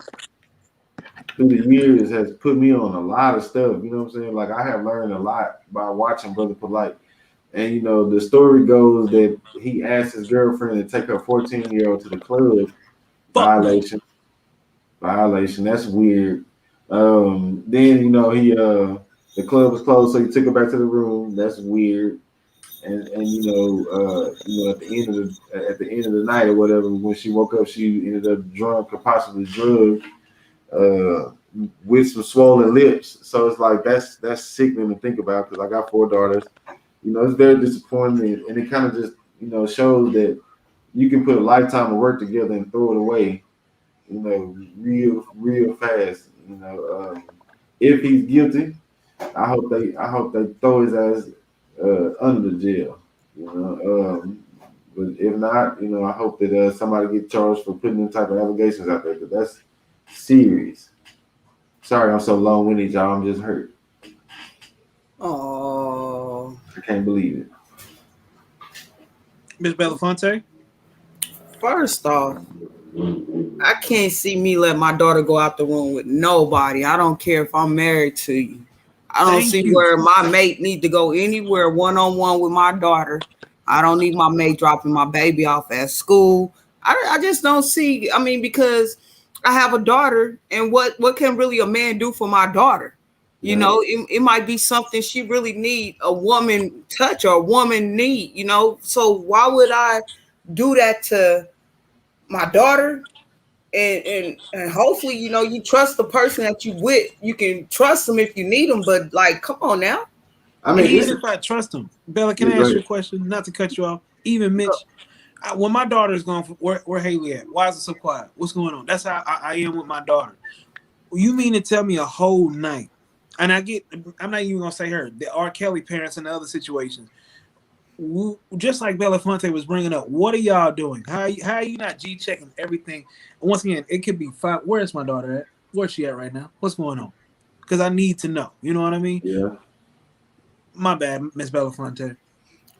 through the years, has put me on a lot of stuff. You know what I'm saying? Like, I have learned a lot by watching Brother Polite. And, you know, the story goes that he asked his girlfriend to take her 14-year-old to the club. Violation. That's weird. Then, you know, the club was closed, so he took her back to the room. That's weird. And you know, at the end of the night or whatever, when she woke up, she ended up drunk or possibly drugged, with some swollen lips. So it's like that's sickening to think about because I got 4 daughters. You know, it's very disappointing, and it kind of just, you know, shows that you can put a lifetime of work together and throw it away, you know, real fast. You know, if he's guilty, I hope they throw his ass under the jail. You know, but if not, you know, I hope that somebody get charged for putting them type of allegations out there because that's serious. Sorry, I'm so long-winded, y'all. I'm just hurt. Oh, I can't believe it. Ms. Belafonte? First off, I can't see me let my daughter go out the room with nobody. I don't care if I'm married to you. I don't see where my mate need to go anywhere one-on-one with my daughter. I don't need my mate dropping my baby off at school. I just don't see. I mean, because I have a daughter, and what can really a man do for my daughter? You know, it might be something she really need, a woman touch or a woman need, you know. So why would I do that to my daughter? And hopefully, you know, you trust the person that you with. You can trust them if you need them, but like, come on now. I mean, even if I trust them, Bella, can I ask you a question? Not to cut you off. Even Mitch, when my daughter is going, where Haley at? Why is it so quiet? What's going on? That's how I am with my daughter. You mean to tell me a whole night? And I'm not even gonna say her. The R. Kelly parents and the other situations. Just like Belafonte was bringing up, what are y'all doing? How are you not G-checking everything? And once again, it could be 5. Where's my daughter at? Where's she at right now? What's going on? Because I need to know. You know what I mean? Yeah. My bad, Miss Belafonte.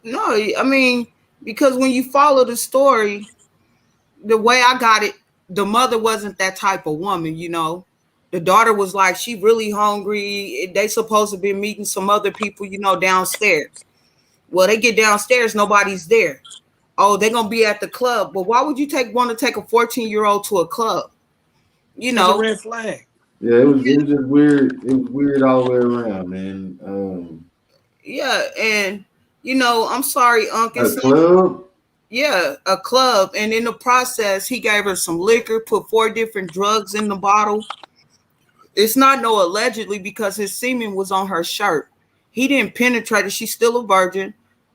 No, I mean, because when you follow the story, the way I got it, the mother wasn't that type of woman, you know. The daughter was like, she really hungry. They supposed to be meeting some other people, you know, downstairs. Well, they get downstairs, nobody's there. Oh, they're gonna be at the club. But why would you want to take a 14-year-old to a club? You know, it's a red flag. Yeah, it was just weird. It was weird all the way around, man. Yeah, and you know, I'm sorry, Uncle. A club? Yeah, a club. And in the process, he gave her some liquor, put 4 different drugs in the bottle. It's not no allegedly because his semen was on her shirt. He didn't penetrate her. She's still a virgin,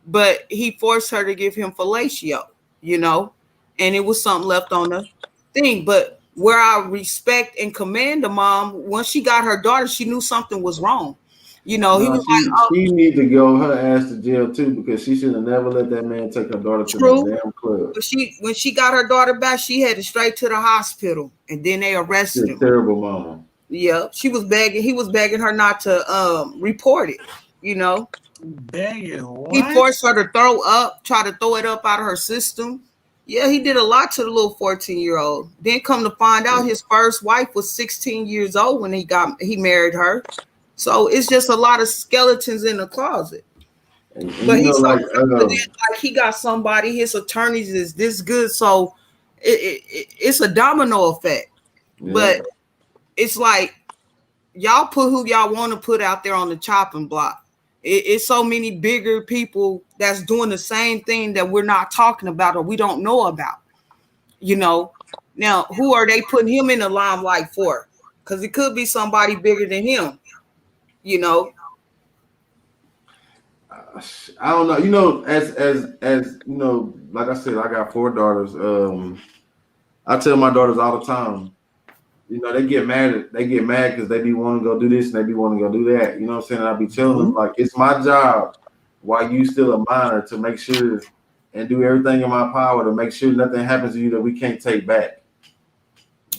but he forced her to give him fellatio, you know, and it was something left on the thing. But where I respect and commend the mom, once she got her daughter, she knew something was wrong. You know, he was she need to go her ass to jail too because she should have never let that man take her daughter to the damn club. But when she got her daughter back, she headed straight to the hospital, and then they arrested him. Terrible mama. Yeah, she was begging. He was begging her not to report it. You know, begging. What? He forced her to throw up, try to throw it up out of her system. Yeah, he did a lot to the little 14-year-old. Then come to find out, his first wife was 16 years old when he married her. So it's just a lot of skeletons in the closet. But he's like he got somebody. His attorneys is this good, so it's a domino effect. Yeah. But it's like y'all put who y'all want to put out there on the chopping block. It's so many bigger people that's doing the same thing that we're not talking about or we don't know about. You know, now who are they putting him in the limelight for? Because it could be somebody bigger than him. You know, I don't know. You know, as you know, like I said, I got 4 daughters. I tell my daughters all the time. You know, they get mad because they be wanting to go do this and they be wanting to go do that. You know what I'm saying? And I be telling them, like, it's my job while you still a minor to make sure and do everything in my power to make sure nothing happens to you that we can't take back.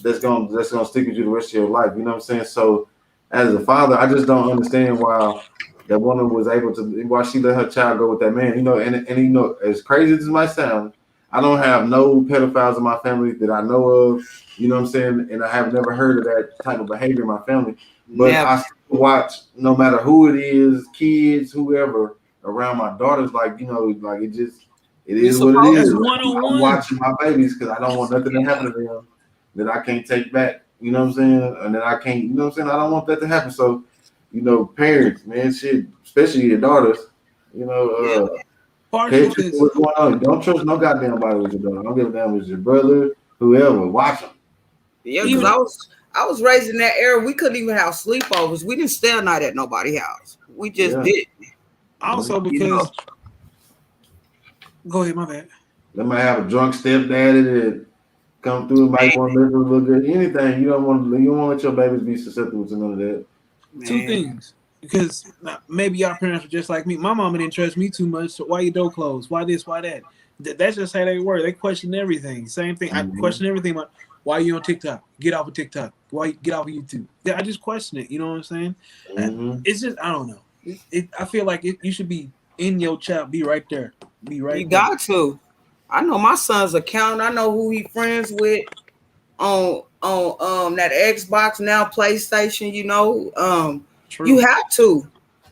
That's gonna stick with you the rest of your life. You know what I'm saying? So as a father, I just don't understand why that woman was able to, why she let her child go with that man. You know, and you know, as crazy as this might sound, I don't have no pedophiles in my family that I know of. You know what I'm saying? And I have never heard of that type of behavior in my family. But never. I still watch, no matter who it is, kids, whoever, around my daughters, like, you know, like it is what it is. That's one-on-one. I'm watching my babies because I don't want nothing to happen to them that I can't take back. You know what I'm saying? And that I can't, you know what I'm saying? I don't want that to happen. So, you know, parents, man, shit, especially your daughters, you know, pay attention to what's going on. Don't trust no goddamn body with your daughter. Don't give a damn if it's your brother, whoever. Watch them. Yeah, because I was raised in that era. We couldn't even have sleepovers. We didn't stay a night at nobody's house. We just did. Also, because go ahead, my bad. They might have a drunk stepdaddy that come through and might want to live a little good. Anything you don't want to let your babies be susceptible to none of that. Man. 2 things. Because maybe y'all parents are just like me. My mama didn't trust me too much. So why your door closed? Why this? Why that? That's just how they were. They question everything. Same thing. I question everything about why you on TikTok? Get off of TikTok. Why get off of YouTube? Yeah, I just question it. You know what I'm saying? It's just, I don't know. I feel like you should be in your child. Be right there. Be right. You got to. I know my son's account. I know who he friends with on that Xbox now, PlayStation. You know, you have to.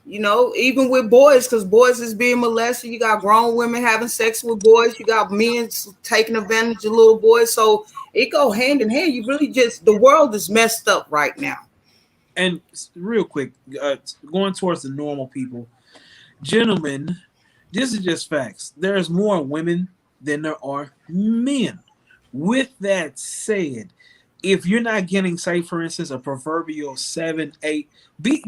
You know, even with boys, because boys is being molested. You got grown women having sex with boys. You got men taking advantage of little boys. So it go hand in hand. You really the world is messed up right now. And real quick, going towards the normal people, gentlemen, this is just facts. There's more women than there are men. With that said, if you're not getting, say, for instance, a proverbial 7, 8,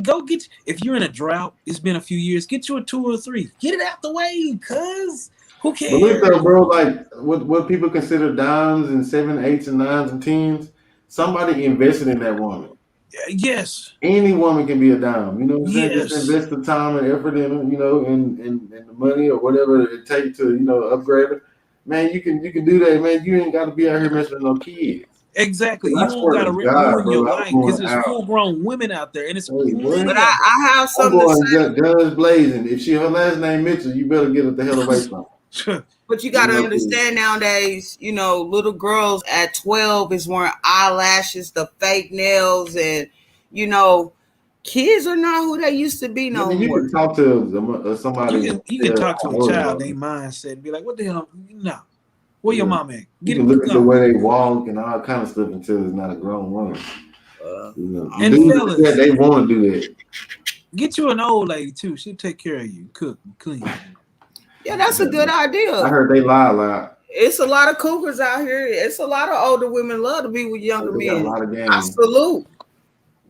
go get. If you're in a drought, it's been a few years. Get you a 2 or 3. Get it out the way, cuz who cares? But look though, bro, like what people consider dimes and 7, 8s, and 9s and 10s, somebody invested in that woman. Yes. Any woman can be a dime. You know what I'm saying? Just invest the time and effort in, you know, and the money or whatever it takes to, you know, upgrade her. Man, you can do that, man. You ain't got to be out here messing with no kids. Exactly. You don't got to ruin your life because there's full-grown women out there, and it's. But I have something to say. Guns blazing. If her last name Mitchell, you better get it the hell away from her. But you got to understand nowadays, you know, little girls at 12 is wearing eyelashes, the fake nails, and, you know, kids are not who they used to be no more. You can talk to somebody. You can talk to a child, their mindset, and be like, what the hell? No. Where your mom at? You can look at the way they walk and all kind of stuff until it's not a grown woman. And fellas, they want to do that. Get you an old lady, too. She'll take care of you, cook, clean. Yeah, that's a good idea. I heard they lie a lot. It's a lot of cougars out here. It's a lot of older women love to be with younger men. I salute.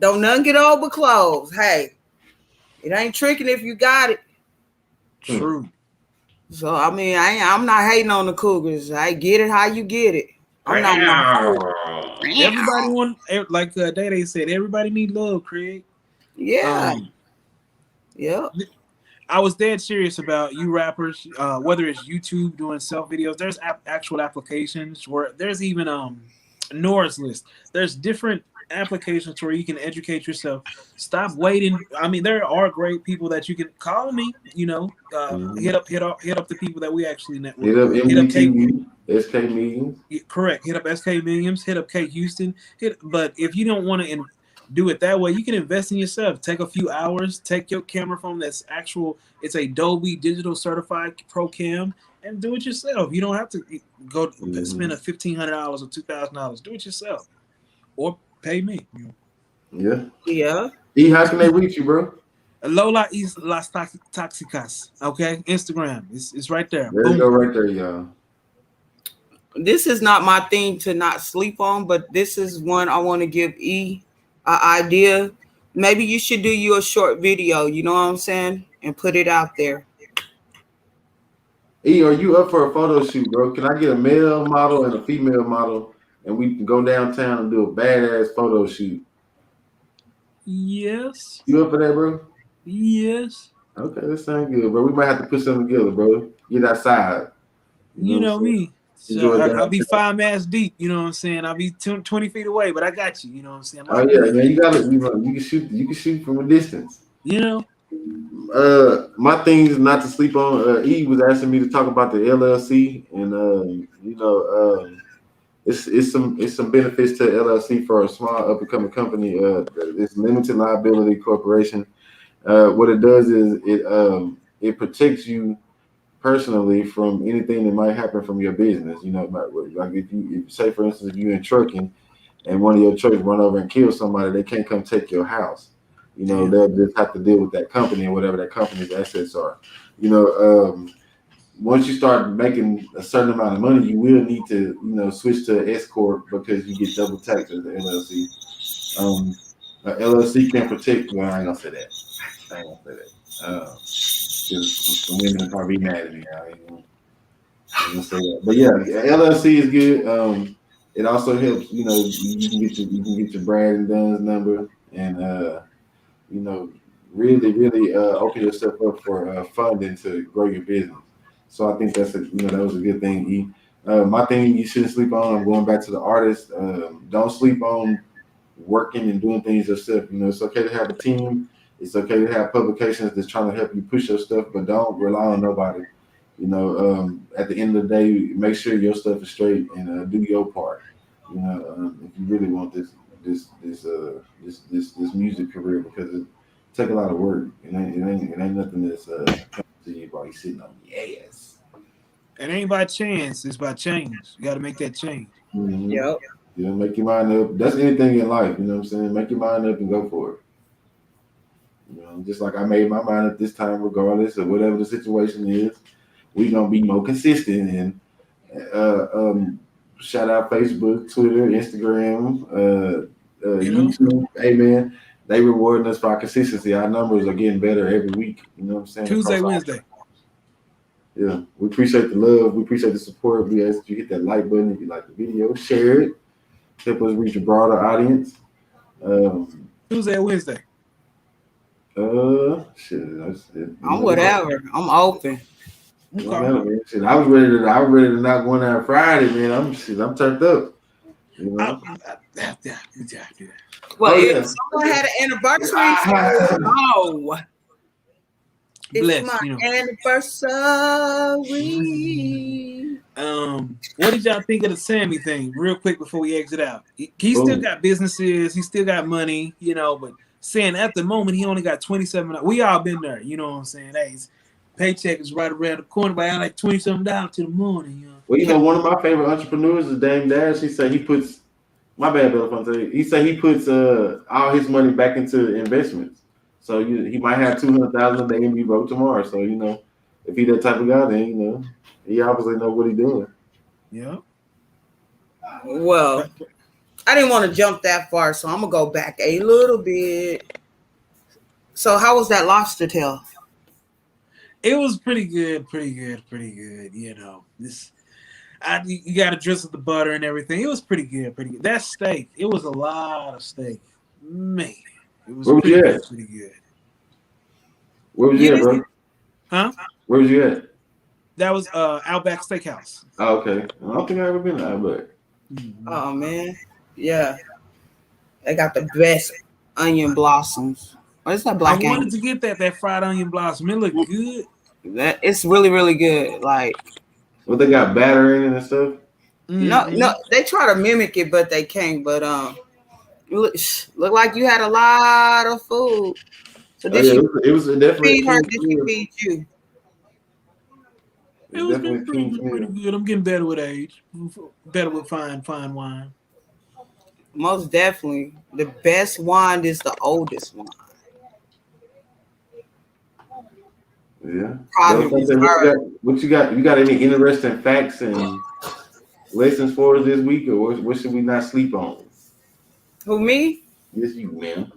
Don't none get old but clothes. Hey, it ain't tricking if you got it. True. So I mean, I'm not hating on the cougars. I get it how you get it. I'm not. Everybody want, like Day said, everybody need love, Craig. Yeah. Yeah. I was dead serious about you rappers, whether it's YouTube doing self videos. There's actual applications where there's even Nora's list. There's different applications where you can educate yourself. Stop waiting. I mean, there are great people that you can call me. You know, hit up the people that we actually network. Hit up SK Millions. Correct. Hit up SK Millions. Hit up K Houston. But if you don't want to do it that way, you can invest in yourself. Take a few hours, take your camera phone it's a Dolby digital certified pro cam, and do it yourself. You don't have to spend $1,500 or $2,000. Do it yourself, or pay me. Yeah. Yeah. E, how can they reach you, bro? Lola is Las Toxicas. Okay, Instagram. It's right there. There you Boom. go, right there, y'all. This is not my thing to not sleep on, but this is one I want to give E an idea. Maybe you should do you a short video, you know what I'm saying? And put it out there. E, are you up for a photo shoot, bro? Can I get a male model and a female model, and we can go downtown and do a badass photo shoot? Yes. You up for that, bro? Yes. Okay, that sounds good, bro. We might have to put something together, bro. Get outside. You What I'm know saying? me. So Enjoy I'll be downtown. 5 miles deep. You know what I'm saying? I'll be 20 feet away, but I got you. You know what I'm saying? Oh yeah, man. You got it. You can shoot. You can shoot from a distance. You know. My thing is not to sleep on. E was asking me to talk about the LLC, and it's some benefits to LLC for a small up and coming company. It's limited liability corporation. What it does is it protects you personally from anything that might happen from your business. You know, like if say for instance, if you're in trucking and one of your trucks run over and kill somebody, they can't come take your house. You know, they'll just have to deal with that company and whatever that company's assets are. You know, once you start making a certain amount of money, you will need to, switch to S corp because you get double taxed as the LLC. LLC can protect. Well, I ain't gonna say that. Because the women will probably be mad at me. I ain't gonna say that. But yeah, LLC is good. It also helps. You can get your Brad and Dunn's number, and really open yourself up for funding to grow your business. So I think that was a good thing. E. My thing you shouldn't sleep on. I'm going back to the artist. Don't sleep on working and doing things yourself. It's okay to have a team. It's okay to have publications that's trying to help you push your stuff, but don't rely on nobody. At the end of the day, make sure your stuff is straight and do your part. If you really want this music career, because it take a lot of work. It ain't nothing that's to you while you sitting on the ass. It ain't by chance. It's by change. You got to make that change. Mm-hmm. Yep. Make your mind up. That's anything in life. You know what I'm saying? Make your mind up and go for it. Just like I made my mind up this time, regardless of whatever the situation is, we gonna be more consistent. And shout out Facebook, Twitter, Instagram, YouTube. Hey man, they rewarding us for our consistency. Our numbers are getting better every week. You know what I'm saying? Tuesday, Wednesday. Yeah, we appreciate the love. We appreciate the support. We ask you hit that like button if you like the video, share it, help us reach a broader audience. Tuesday, Wednesday. Shit. I'm whatever. I'm open. Okay. Shit, I was ready to knock one out Friday, man. I'm turned up. Well, if someone had an anniversary, no. It's my anniversary. What did y'all think of the Sammy thing? Real quick before we exit out. He still got businesses. He still got money, but saying at the moment he only got 27. We all been there, you know what I'm saying? Hey, his paycheck is right around the corner, but I like $27 to the morning. Well, one of my favorite entrepreneurs is Dame Dash. He said he puts he said he puts all his money back into investments. So he might have 200,000 a day and be broke tomorrow. So if he that type of guy, then he obviously know what he's doing. Yeah. Well, I didn't want to jump that far, so I'm gonna go back a little bit. So how was that lobster tail? It was pretty good. You got to drizzle the butter and everything. It was pretty good. That steak, it was a lot of steak. Man, it was pretty good. Where was you at, bro? Huh? Where was you at? That was Outback Steakhouse. Oh, okay. I don't think I ever been to Outback. Mm-hmm. Oh man, yeah. They got the best onion blossoms. What is that black? I wanted to get that fried onion blossom. It looked good. That it's really, really good. Like, what they got batter in it and stuff? No, they try to mimic it, but they can't. But look like you had a lot of food. So it was definitely feed her. Did she feed you? It was pretty good. I'm getting better with age. Better with fine wine. Most definitely. The best wine is the oldest one. Yeah. Probably first. What you got? You got any interesting facts and lessons for us this week, or what should we not sleep on? Who, me? Yes, you, man.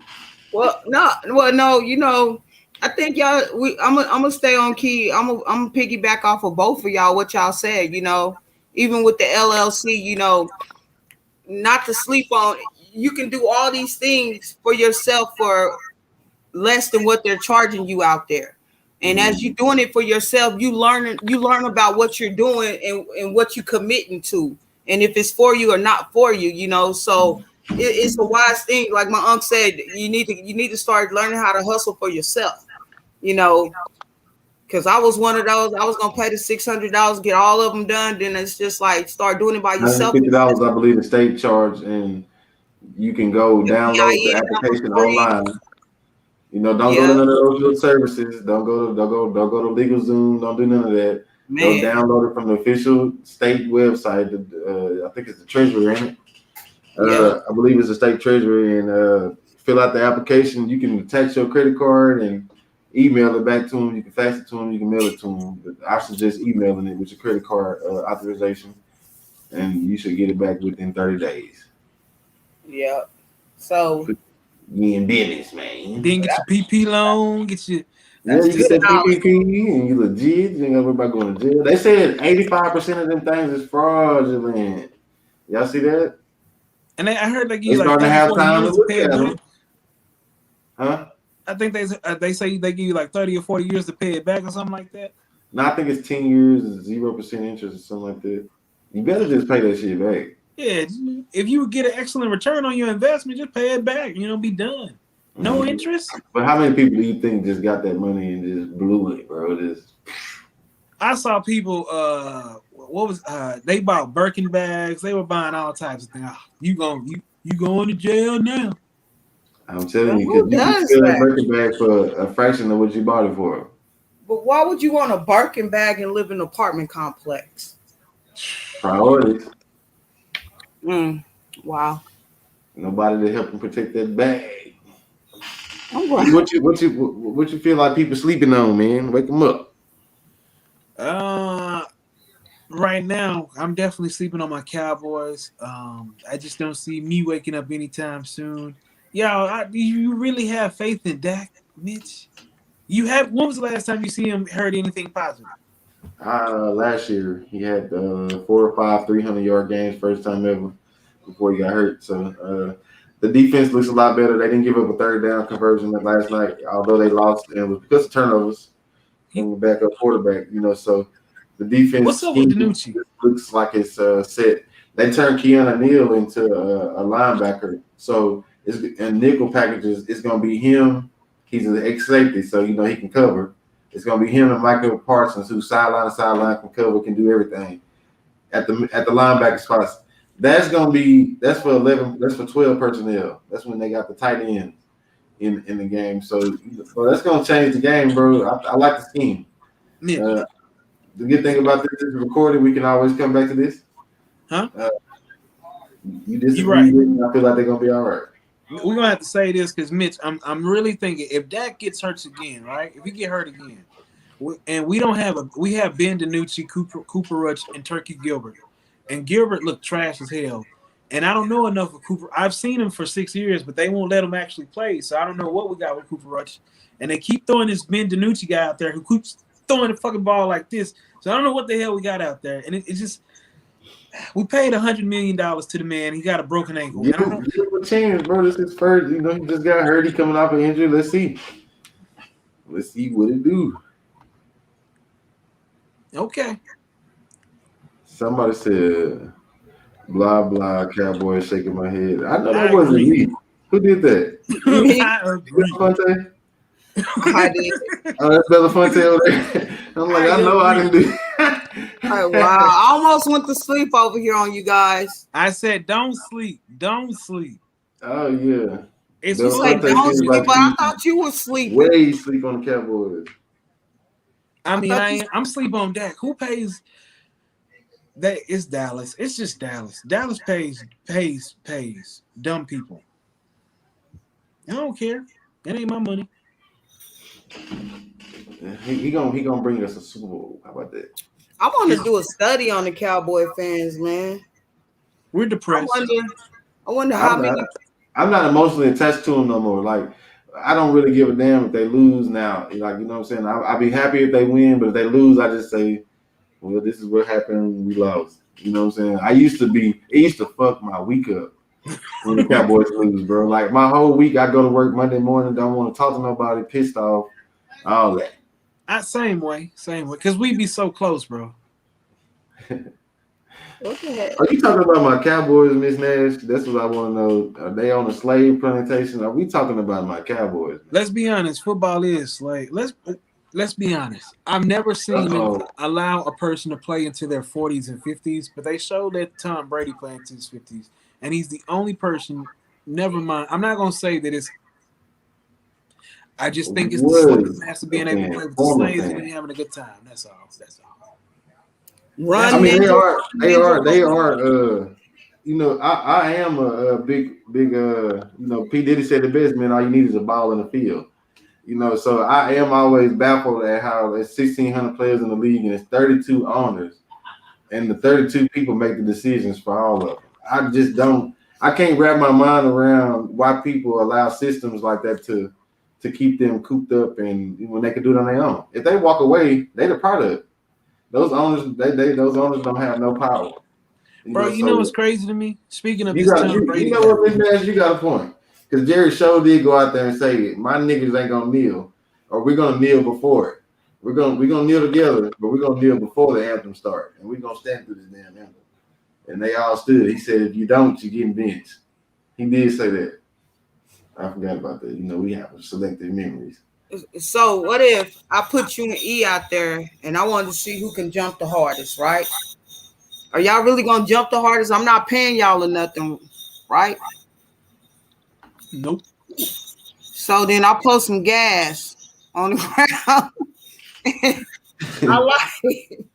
Well, no, no. I think y'all. I'm gonna stay on key. I'm gonna piggyback off of both of y'all. What y'all said. Even with the LLC. Not to sleep on. You can do all these things for yourself for less than what they're charging you out there. And as you're doing it for yourself, you learn about what you're doing and what you're committing to, and if it's for you or not for you. So it's a wise thing. Like my uncle said, you need to start learning how to hustle for yourself. Because I was one of those. I was gonna pay the $600, get all of them done. Then it's just like start doing it by yourself. $150, I believe, the state charge, and you can go download the application online. Don't go to none of those little services. Don't go to LegalZoom. Don't do none of that. Go download it from the official state website. I think it's the Treasury, ain't it? I believe it's the state Treasury, and fill out the application. You can attach your credit card and email it back to them. You can fax it to them. You can mail it to them. But I suggest emailing it with your credit card authorization, and you should get it back within 30 days. Yeah. So. You in business, man. Then get your PP loan, get your. Yeah, you get that PPP and you legit. You ain't got everybody going to jail. They said 85% of them things is fraudulent. Y'all see that? And I heard they give you like starting to have 40 time years to to pay it back. Huh? I think they say they give you like 30 or 40 years to pay it back or something like that. No, I think it's 10 years, 0% interest or something like that. You better just pay that shit back. Yeah, if you get an excellent return on your investment, just pay it back. Be done. No interest. But how many people do you think just got that money and just blew it, bro? I saw people. They bought Birkin bags. They were buying all types of things. Oh, you going to jail now? I'm telling you, because you can sell a Birkin bag for a fraction of what you bought it for. But why would you want a Birkin bag and live in an apartment complex? Priorities. Wow. Nobody to help them protect that bag. What you feel like people sleeping on, man? Wake them up. Right now, I'm definitely sleeping on my Cowboys. I just don't see me waking up anytime soon. You really have faith in Dak, Mitch? When was the last time you see him heard anything positive? Last year he had 4 or 5 300-yard games, first time ever before he got hurt. So the defense looks a lot better. They didn't give up a third down conversion last night, although they lost, and it was because of turnovers from the backup quarterback. So the defense. What's up with DiNucci? Looks like it's set. They turned Keanu Neal into a linebacker. So in nickel packages, it's going to be him. He's an ex-safety, so he can cover. It's going to be him and Michael Parsons, who sideline to sideline can cover, can do everything at the linebacker spots. That's for 11. That's for 12 personnel. That's when they got the tight end in the game. So that's going to change the game, bro. I like the scheme. Yeah. The good thing about this is recorded. We can always come back to this. Huh? You disagree with me? I feel like they're going to be all right. We're gonna have to say this because Mitch, I'm really thinking if Dak gets hurt again, right? If he get hurt again, we have Ben DiNucci, Cooper Rush, and Turkey Gilbert, and Gilbert looked trash as hell. And I don't know enough of Cooper. I've seen him for 6 years, but they won't let him actually play. So I don't know what we got with Cooper Rush. And they keep throwing this Ben DiNucci guy out there who keeps throwing the fucking ball like this. So I don't know what the hell we got out there. And it's just. We paid $100 million to the man. He got a broken ankle. Give him a chance, bro. This is first. He just got hurt. He coming off an injury. Let's see what it do. Okay. Somebody said, "Blah blah." Cowboys shaking my head. I know that wasn't me. Who did that? I agree. Belafonte? I did. Oh, that's Belafonte over there. I'm like, I know I didn't do. Wow, I almost went to sleep over here on you guys. I said, don't sleep. Don't sleep. Oh, yeah. It's like, don't sleep, but I thought you were sleeping. Way sleep on the Cowboys. I mean, I'm sleep on Dak. Who pays? That is Dallas. It's just Dallas. Dallas pays dumb people. I don't care. That ain't my money. He gonna bring us a Super Bowl. How about that? I want to do a study on the Cowboy fans, man. We're I depressed. wonder how many. I'm not emotionally attached to them no more. Like, I don't really give a damn if they lose now. Like, you know what I'm saying? I'll be happy if they win, but if they lose, I just say, well, this is what happened when we lost. You know what I'm saying? It used to fuck my week up when the Cowboys lose, bro. Like, my whole week, I go to work Monday morning, don't want to talk to nobody, pissed off, all that. Same way. Because we be so close, bro. What the heck? Are you talking about my Cowboys, Miss Nash? That's what I want to know. Are they on a slave plantation? Are we talking about my Cowboys? Let's be honest. Football is slave. Let's be honest. I've never seen them allow a person to play into their 40s and 50s, but they showed that Tom Brady playing into his 50s, and he's the only person. Never mind. I'm not gonna say that it's. I just think it's the slaves has to being able to play with the slaves and having a good time. That's all. Run. I mean, they are. You know, I am a big. You know, P Diddy said the best, man. All you need is a ball in the field. You know, so I am always baffled at how there's 1,600 players in the league and it's 32 owners, and the 32 people make the decisions for all of them. I just don't. I can't wrap my mind around why people allow systems like that to keep them cooped up and when they can do it on their own. If they walk away, they're the product. Those owners, those owners don't have no power. Bro, you know what's crazy to me? Speaking of this Tom Brady, you know what, Miss Nash, you got a point. Because Jerry Show did go out there and say, my niggas ain't gonna kneel, or we're gonna kneel before it. We're gonna kneel together, but we're gonna kneel before the anthem starts, and we're gonna stand through this damn anthem. And they all stood. He said, if you don't, you're getting benched. He did say that. I forgot about that. You know, we have selective memories. So what if I put you and E out there and I wanted to see who can jump the hardest, right? Are y'all really gonna jump the hardest? I'm not paying y'all or nothing, right? Nope. So then I'll put some gas on the ground. I like it.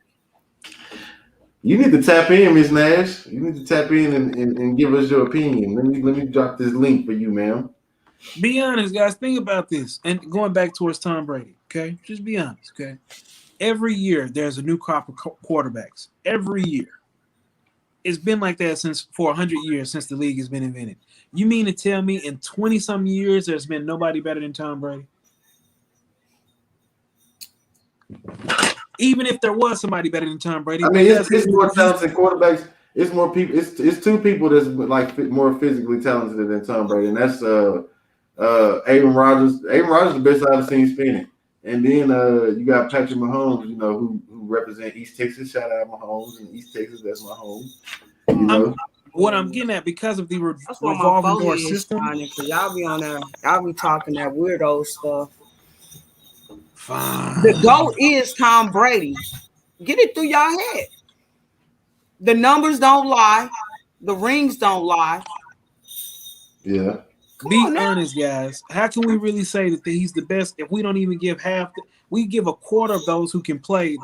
You need to tap in, Miss Nash. You need to tap in and give us your opinion. Let me drop this link for you, ma'am. Be honest, guys. Think about this. And going back towards Tom Brady, okay? Just be honest, okay? Every year there's a new crop of quarterbacks. Every year. It's been like that for 100 years since the league has been invented. You mean to tell me in 20-some years there's been nobody better than Tom Brady? Even if there was somebody better than Tom Brady. I mean, it's more talented quarterbacks. It's more people. It's two people that's like more physically talented than Tom Brady, and that's Aaron Rodgers. Aaron Rodgers is the best I've seen spinning. And then you got Patrick Mahomes, you know, who represent East Texas. Shout out Mahomes in East Texas. That's my home. You know? What I'm getting at, because of the revolving door system. Because y'all be on there, y'all be talking that weirdo stuff. Fine. The GOAT is Tom Brady. Get it through y'all head. The numbers don't lie. The rings don't lie. Yeah. Be honest, guys. How can we really say that he's the best if we don't even give half? We give a quarter of those who can play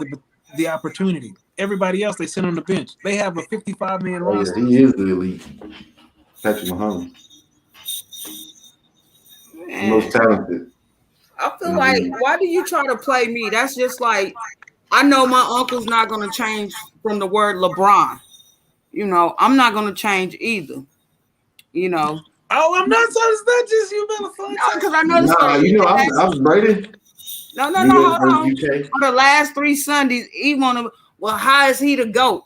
the opportunity. Everybody else, they sit on the bench. They have a 55-man roster. Yeah, he is the elite. Patrick Mahomes. The most talented. I feel like, why do you try to play me? That's just like, I know my uncle's not going to change from the word LeBron. You know, I'm not going to change either. You know. Oh, I'm not. So it's not just you, motherfucker. No, because I know you know, I'm Brady. No, hold on. For the last 3 Sundays, he wanna. Well, how is he the GOAT?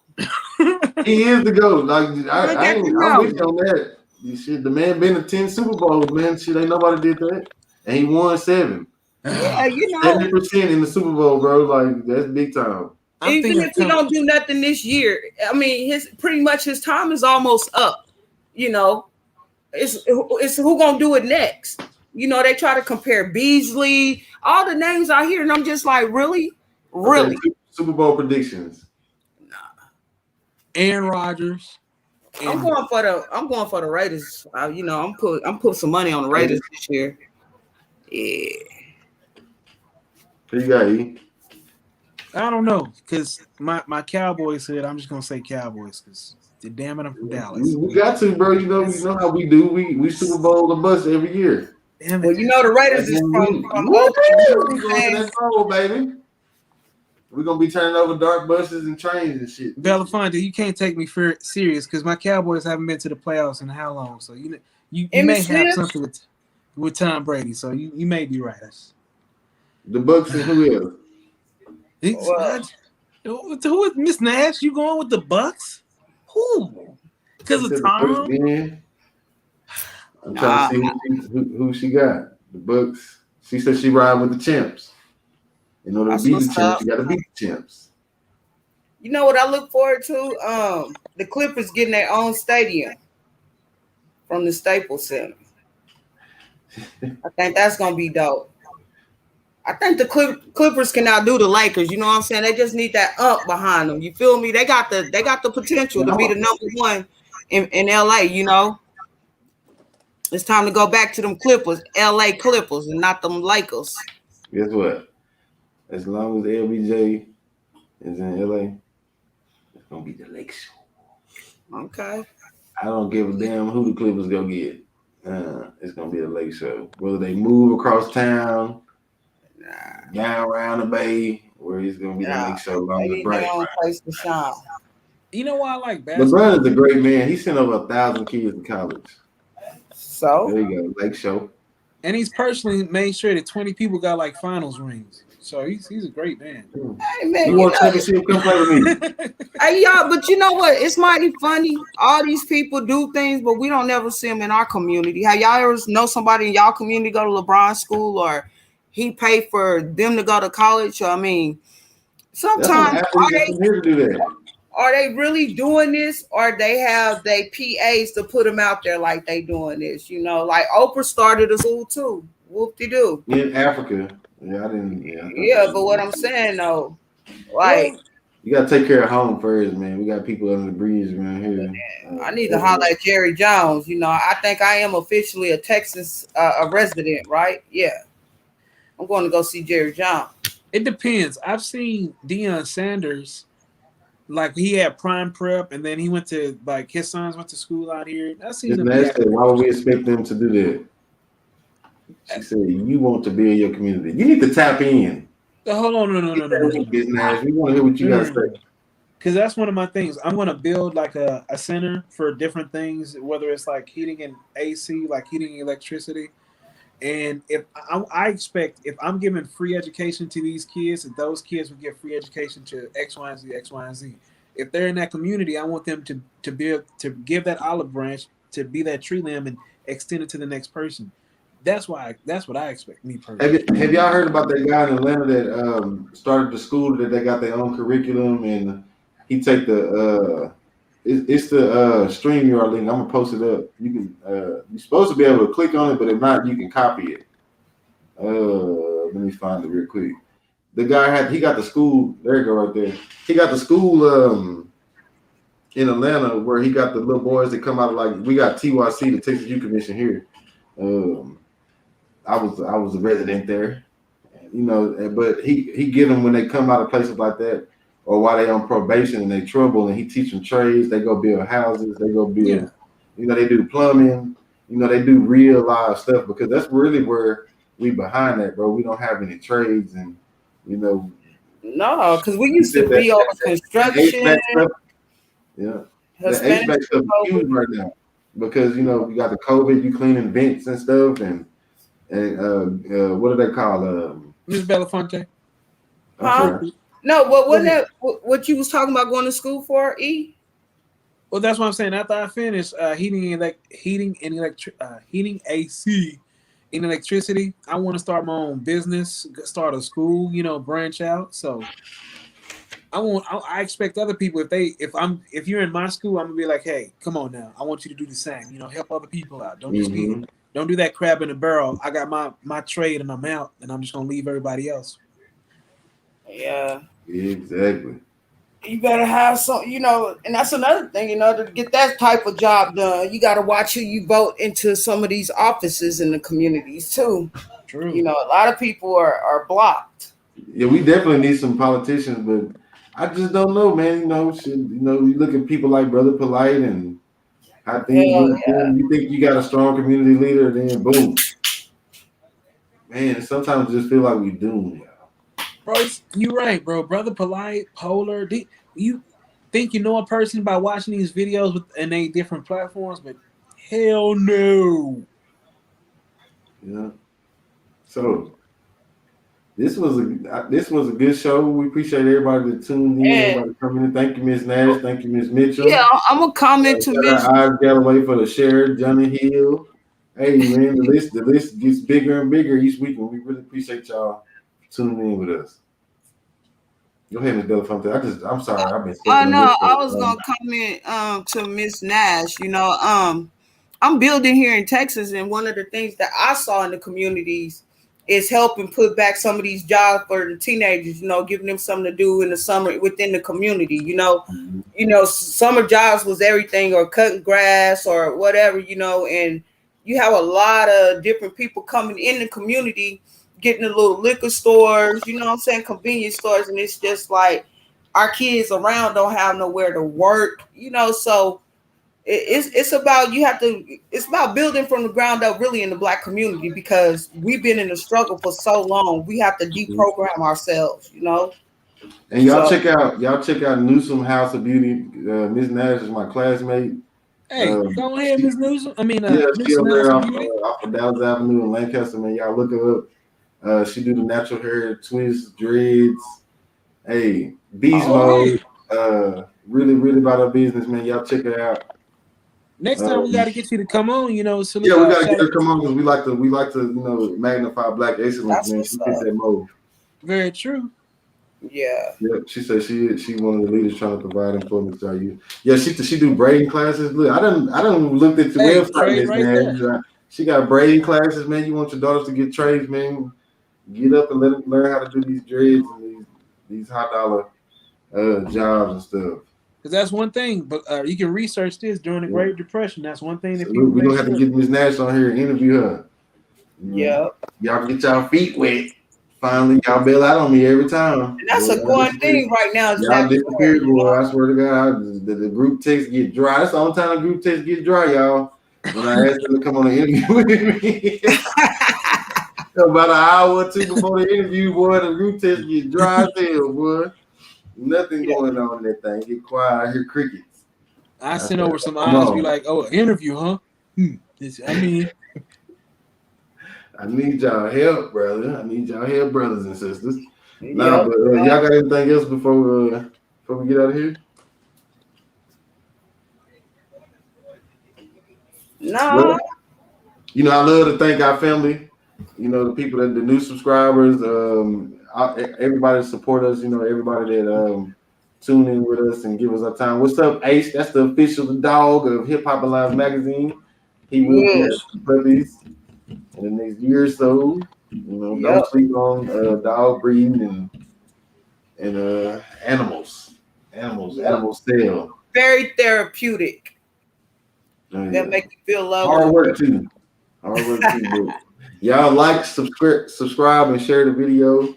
He is the GOAT. Like I'm with you on that. Shit, the man been to 10 Super Bowls, man. Shit, ain't nobody did that, and he won 7. Yeah, you know, 70% in the Super Bowl, bro. Like that's big time. Even if he don't do nothing this year, I mean, pretty much his time is almost up. You know, it's who gonna do it next. You know, they try to compare Beasley, all the names I hear, and I'm just like, really? Okay, Super Bowl predictions. Nah. Aaron Rodgers. I'm going for the Raiders. You know, I'm putting some money on the Raiders this year. Yeah. Who you got, E? I don't know, because my Cowboys said I'm just gonna say Cowboys because damn it, I'm from Dallas. We got to, bro. You know how we do. We Super Bowl the bus every year. Damn Well, it. you know the Raiders That's is when from we Oakland. going to that bowl, baby. We're gonna be turning over dark buses and trains and shit. Belafonte, you can't take me serious because my Cowboys haven't been to the playoffs in how long? So you Emmitt may have Smith? something with Tom Brady. So you may be right. The Bucks and who else? Who is Miss Nash? You going with the Bucks? Who? Because of Tom? I'm trying to see who she got. The Bucks. She said she ride with the champs. In order to beat the champs, you got to beat the champs. You know what I look forward to? The Clippers getting their own stadium from the Staples Center. I think that's gonna be dope. I think the Clippers can outdo the Lakers. You know what I'm saying? They just need that up behind them. You feel me? They got the potential to be the number one in LA. You know, it's time to go back to them Clippers, LA Clippers, and not them Lakers. Guess what? As long as LBJ is in LA, it's gonna be the Lake Show. Okay. I don't give a damn who the Clippers go get. It's gonna be the Lake Show. Whether they move across town, down around the bay, where it's gonna be the Lake Show. They need their own place to shine. You know why I like basketball? LeBron is a great man. He sent over 1,000 kids to college. So there you go, Lake Show. And he's personally made sure that 20 people got like finals rings. So he's a great man. Hey man, you want championship? Come play with me. Hey y'all, but you know what? It's mighty funny. All these people do things, but we don't never see them in our community. Have y'all ever know somebody in y'all community go to LeBron school, or he paid for them to go to college? Or, I mean, sometimes are they really doing this, or they have their PAs to put them out there like they doing this? You know, like Oprah started a school too. Whoop-de-doo. In Africa. Yeah, I didn't. Yeah, but what I'm saying though, like you gotta take care of home first, man. We got people under the bridge around here. I need to holler at Jerry Jones. You know, I think I am officially a Texas a resident, right? Yeah, I'm going to go see Jerry Jones. It depends. I've seen Deion Sanders, like he had prime prep, and then he went to like his sons went to school out here. I seen them. Why would we expect them to do that? She said, "You want to build your community. You need to tap in." Hold on, no. We want to hear what you guys say. Because that's one of my things. I'm going to build like a center for different things, whether it's like heating and AC, like heating and electricity. And if I expect, if I'm giving free education to these kids, that those kids will get free education to X, Y, and Z, X, Y, and Z. If they're in that community, I want them to give that olive branch to be that tree limb and extend it to the next person. That's what I expect, me personally. Have y'all heard about that guy in Atlanta that started the school that they got their own curriculum, and he take the it's the StreamYard link. I'm gonna post it up. You can you're supposed to be able to click on it, but if not, you can copy it. Let me find it real quick. The guy he got the school. There you go, right there. He got the school in Atlanta where he got the little boys that come out of, like, we got TYC, the Texas Youth Commission here. I was a resident there, you know, but he get them when they come out of places like that, or while they on probation and they trouble, and he teach them trades. They go build houses, they go build, you know, they do plumbing, you know, they do real live stuff, because that's really where we behind that, bro. We don't have any trades, and you know, no, because we used to be on construction. The HVAC stuff is huge right now, because you know you got the COVID, you cleaning vents and stuff, and what do they call Miss Belafonte? No, wasn't that what you was talking about going to school for, E? Well, that's what I'm saying. After I finish heating AC and electricity, I want to start my own business, start a school, you know, branch out. So I expect other people, if you're in my school, I'm gonna be like, hey, come on now, I want you to do the same. You know, help other people out. Don't just don't do that crab in the barrel. I got my trade and I'm out, and I'm just gonna leave everybody else. Yeah, exactly. You better have some, you know, and that's another thing, you know, to get that type of job done, you got to watch who you vote into some of these offices in the communities too. True. You know, a lot of people are blocked. Yeah, we definitely need some politicians, but I just don't know, man. You look at people like Brother Polite and how things Hell look. yeah. You think you got a strong community leader, then boom, man. Sometimes it just feel like we doomed. Bro, you're right, bro. Brother Polite, Polar. You think you know a person by watching these videos and they different platforms, but hell no. Yeah. So this was a good show. We appreciate everybody that tuned in, And everybody coming in. Thank you, Miss Nash. Thank you, Miss Mitchell. yeah, I'm gonna comment to Shout Miss. out Oz Galloway for the share, Johnny Hill. Hey man, the list gets bigger and bigger each week, and we really appreciate y'all tuning in with us. Go ahead, Miss Delafonte. I'm sorry, I've been Oh stepping on no, this. I was gonna comment to Miss Nash. I'm building here in Texas, and one of the things that I saw in the communities is helping put back some of these jobs for the teenagers. Giving them something to do in the summer within the community. Summer jobs was everything, or cutting grass or whatever. And you have a lot of different people coming in the community, getting the little liquor stores. You know what I'm saying, convenience stores, and it's just like our kids around don't have nowhere to work. So it's about it's about building from the ground up really in the Black community, because we've been in the struggle for so long. We have to deprogram ourselves. And y'all check out Newsom House of Beauty. Miss Nash is my classmate. Hey, go ahead, Miss Newsom. She Miss over there Nelson off, Beauty. off of Dallas Avenue in Lancaster, man. Y'all look her up. She do the natural hair, twist, dreads. Hey, beast Oh, mode. Really, really about her business, man. Y'all check her out. next time we got to get you to come on. So Yeah, we gotta shout get her out. to come on because we like to magnify Black excellence, That's man. what's She fits up. that mold. Very true. Yeah. Yeah, she said she one of the leaders trying to provide employment to our youth. Yeah, she do braiding classes. Look, I done looked at the Hey, website, trade Miss right there. man. She got braiding classes, man. You want your daughters to get trades, man? Get up and let them learn how to do these dreads and these high dollar jobs and stuff. Because that's one thing. But you can research this during the Yeah. Great Depression. That's one thing So that people we're make gonna have to sure. get Miss Nash on here and interview her. Yeah. Y'all can get y'all feet wet. Finally, y'all bail out on me every time. And that's Boy, a going thing right now, is y'all natural hair. disappeared, boy. I swear to God, the group text get dry. That's the only time the group text get dry, y'all. When I asked them to come on an interview with me. About an hour or two before the interview, boy, the group text get dry as hell, boy. Nothing Yeah. going on in that thing. Get quiet. I hear crickets. I I sent said, over some come eyes, be on. like, "Oh, an interview, huh? I need y'all help, brother. I need y'all help, brothers and sisters. Nah, Yep. but y'all got anything else before we get out of here? No. Well, I love to thank our family. The people the new subscribers, everybody that support us. Everybody that tune in with us and give us our time. What's up, Ace? That's the official dog of Hip Hop Alive magazine. He will be Yes. at some puppies in the next year or so. Yep. Don't sleep on dog breeding and animals. Yep. Animals sell. Very therapeutic. Oh, That yeah. make you feel love. Hard work too. Hard work too. But y'all like, subscribe, and share the video.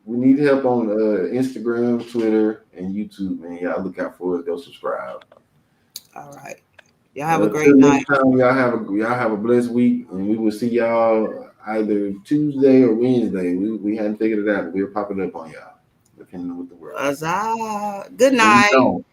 We need help on Instagram, Twitter, and YouTube, man. Y'all look out for us. Go subscribe. All right. Y'all have a great Till night. next time, y'all have a blessed week, and we will see y'all either Tuesday or Wednesday. We hadn't figured it out, but we'll pop it up on y'all, depending on what the world. Huzzah. Good And we night. don't.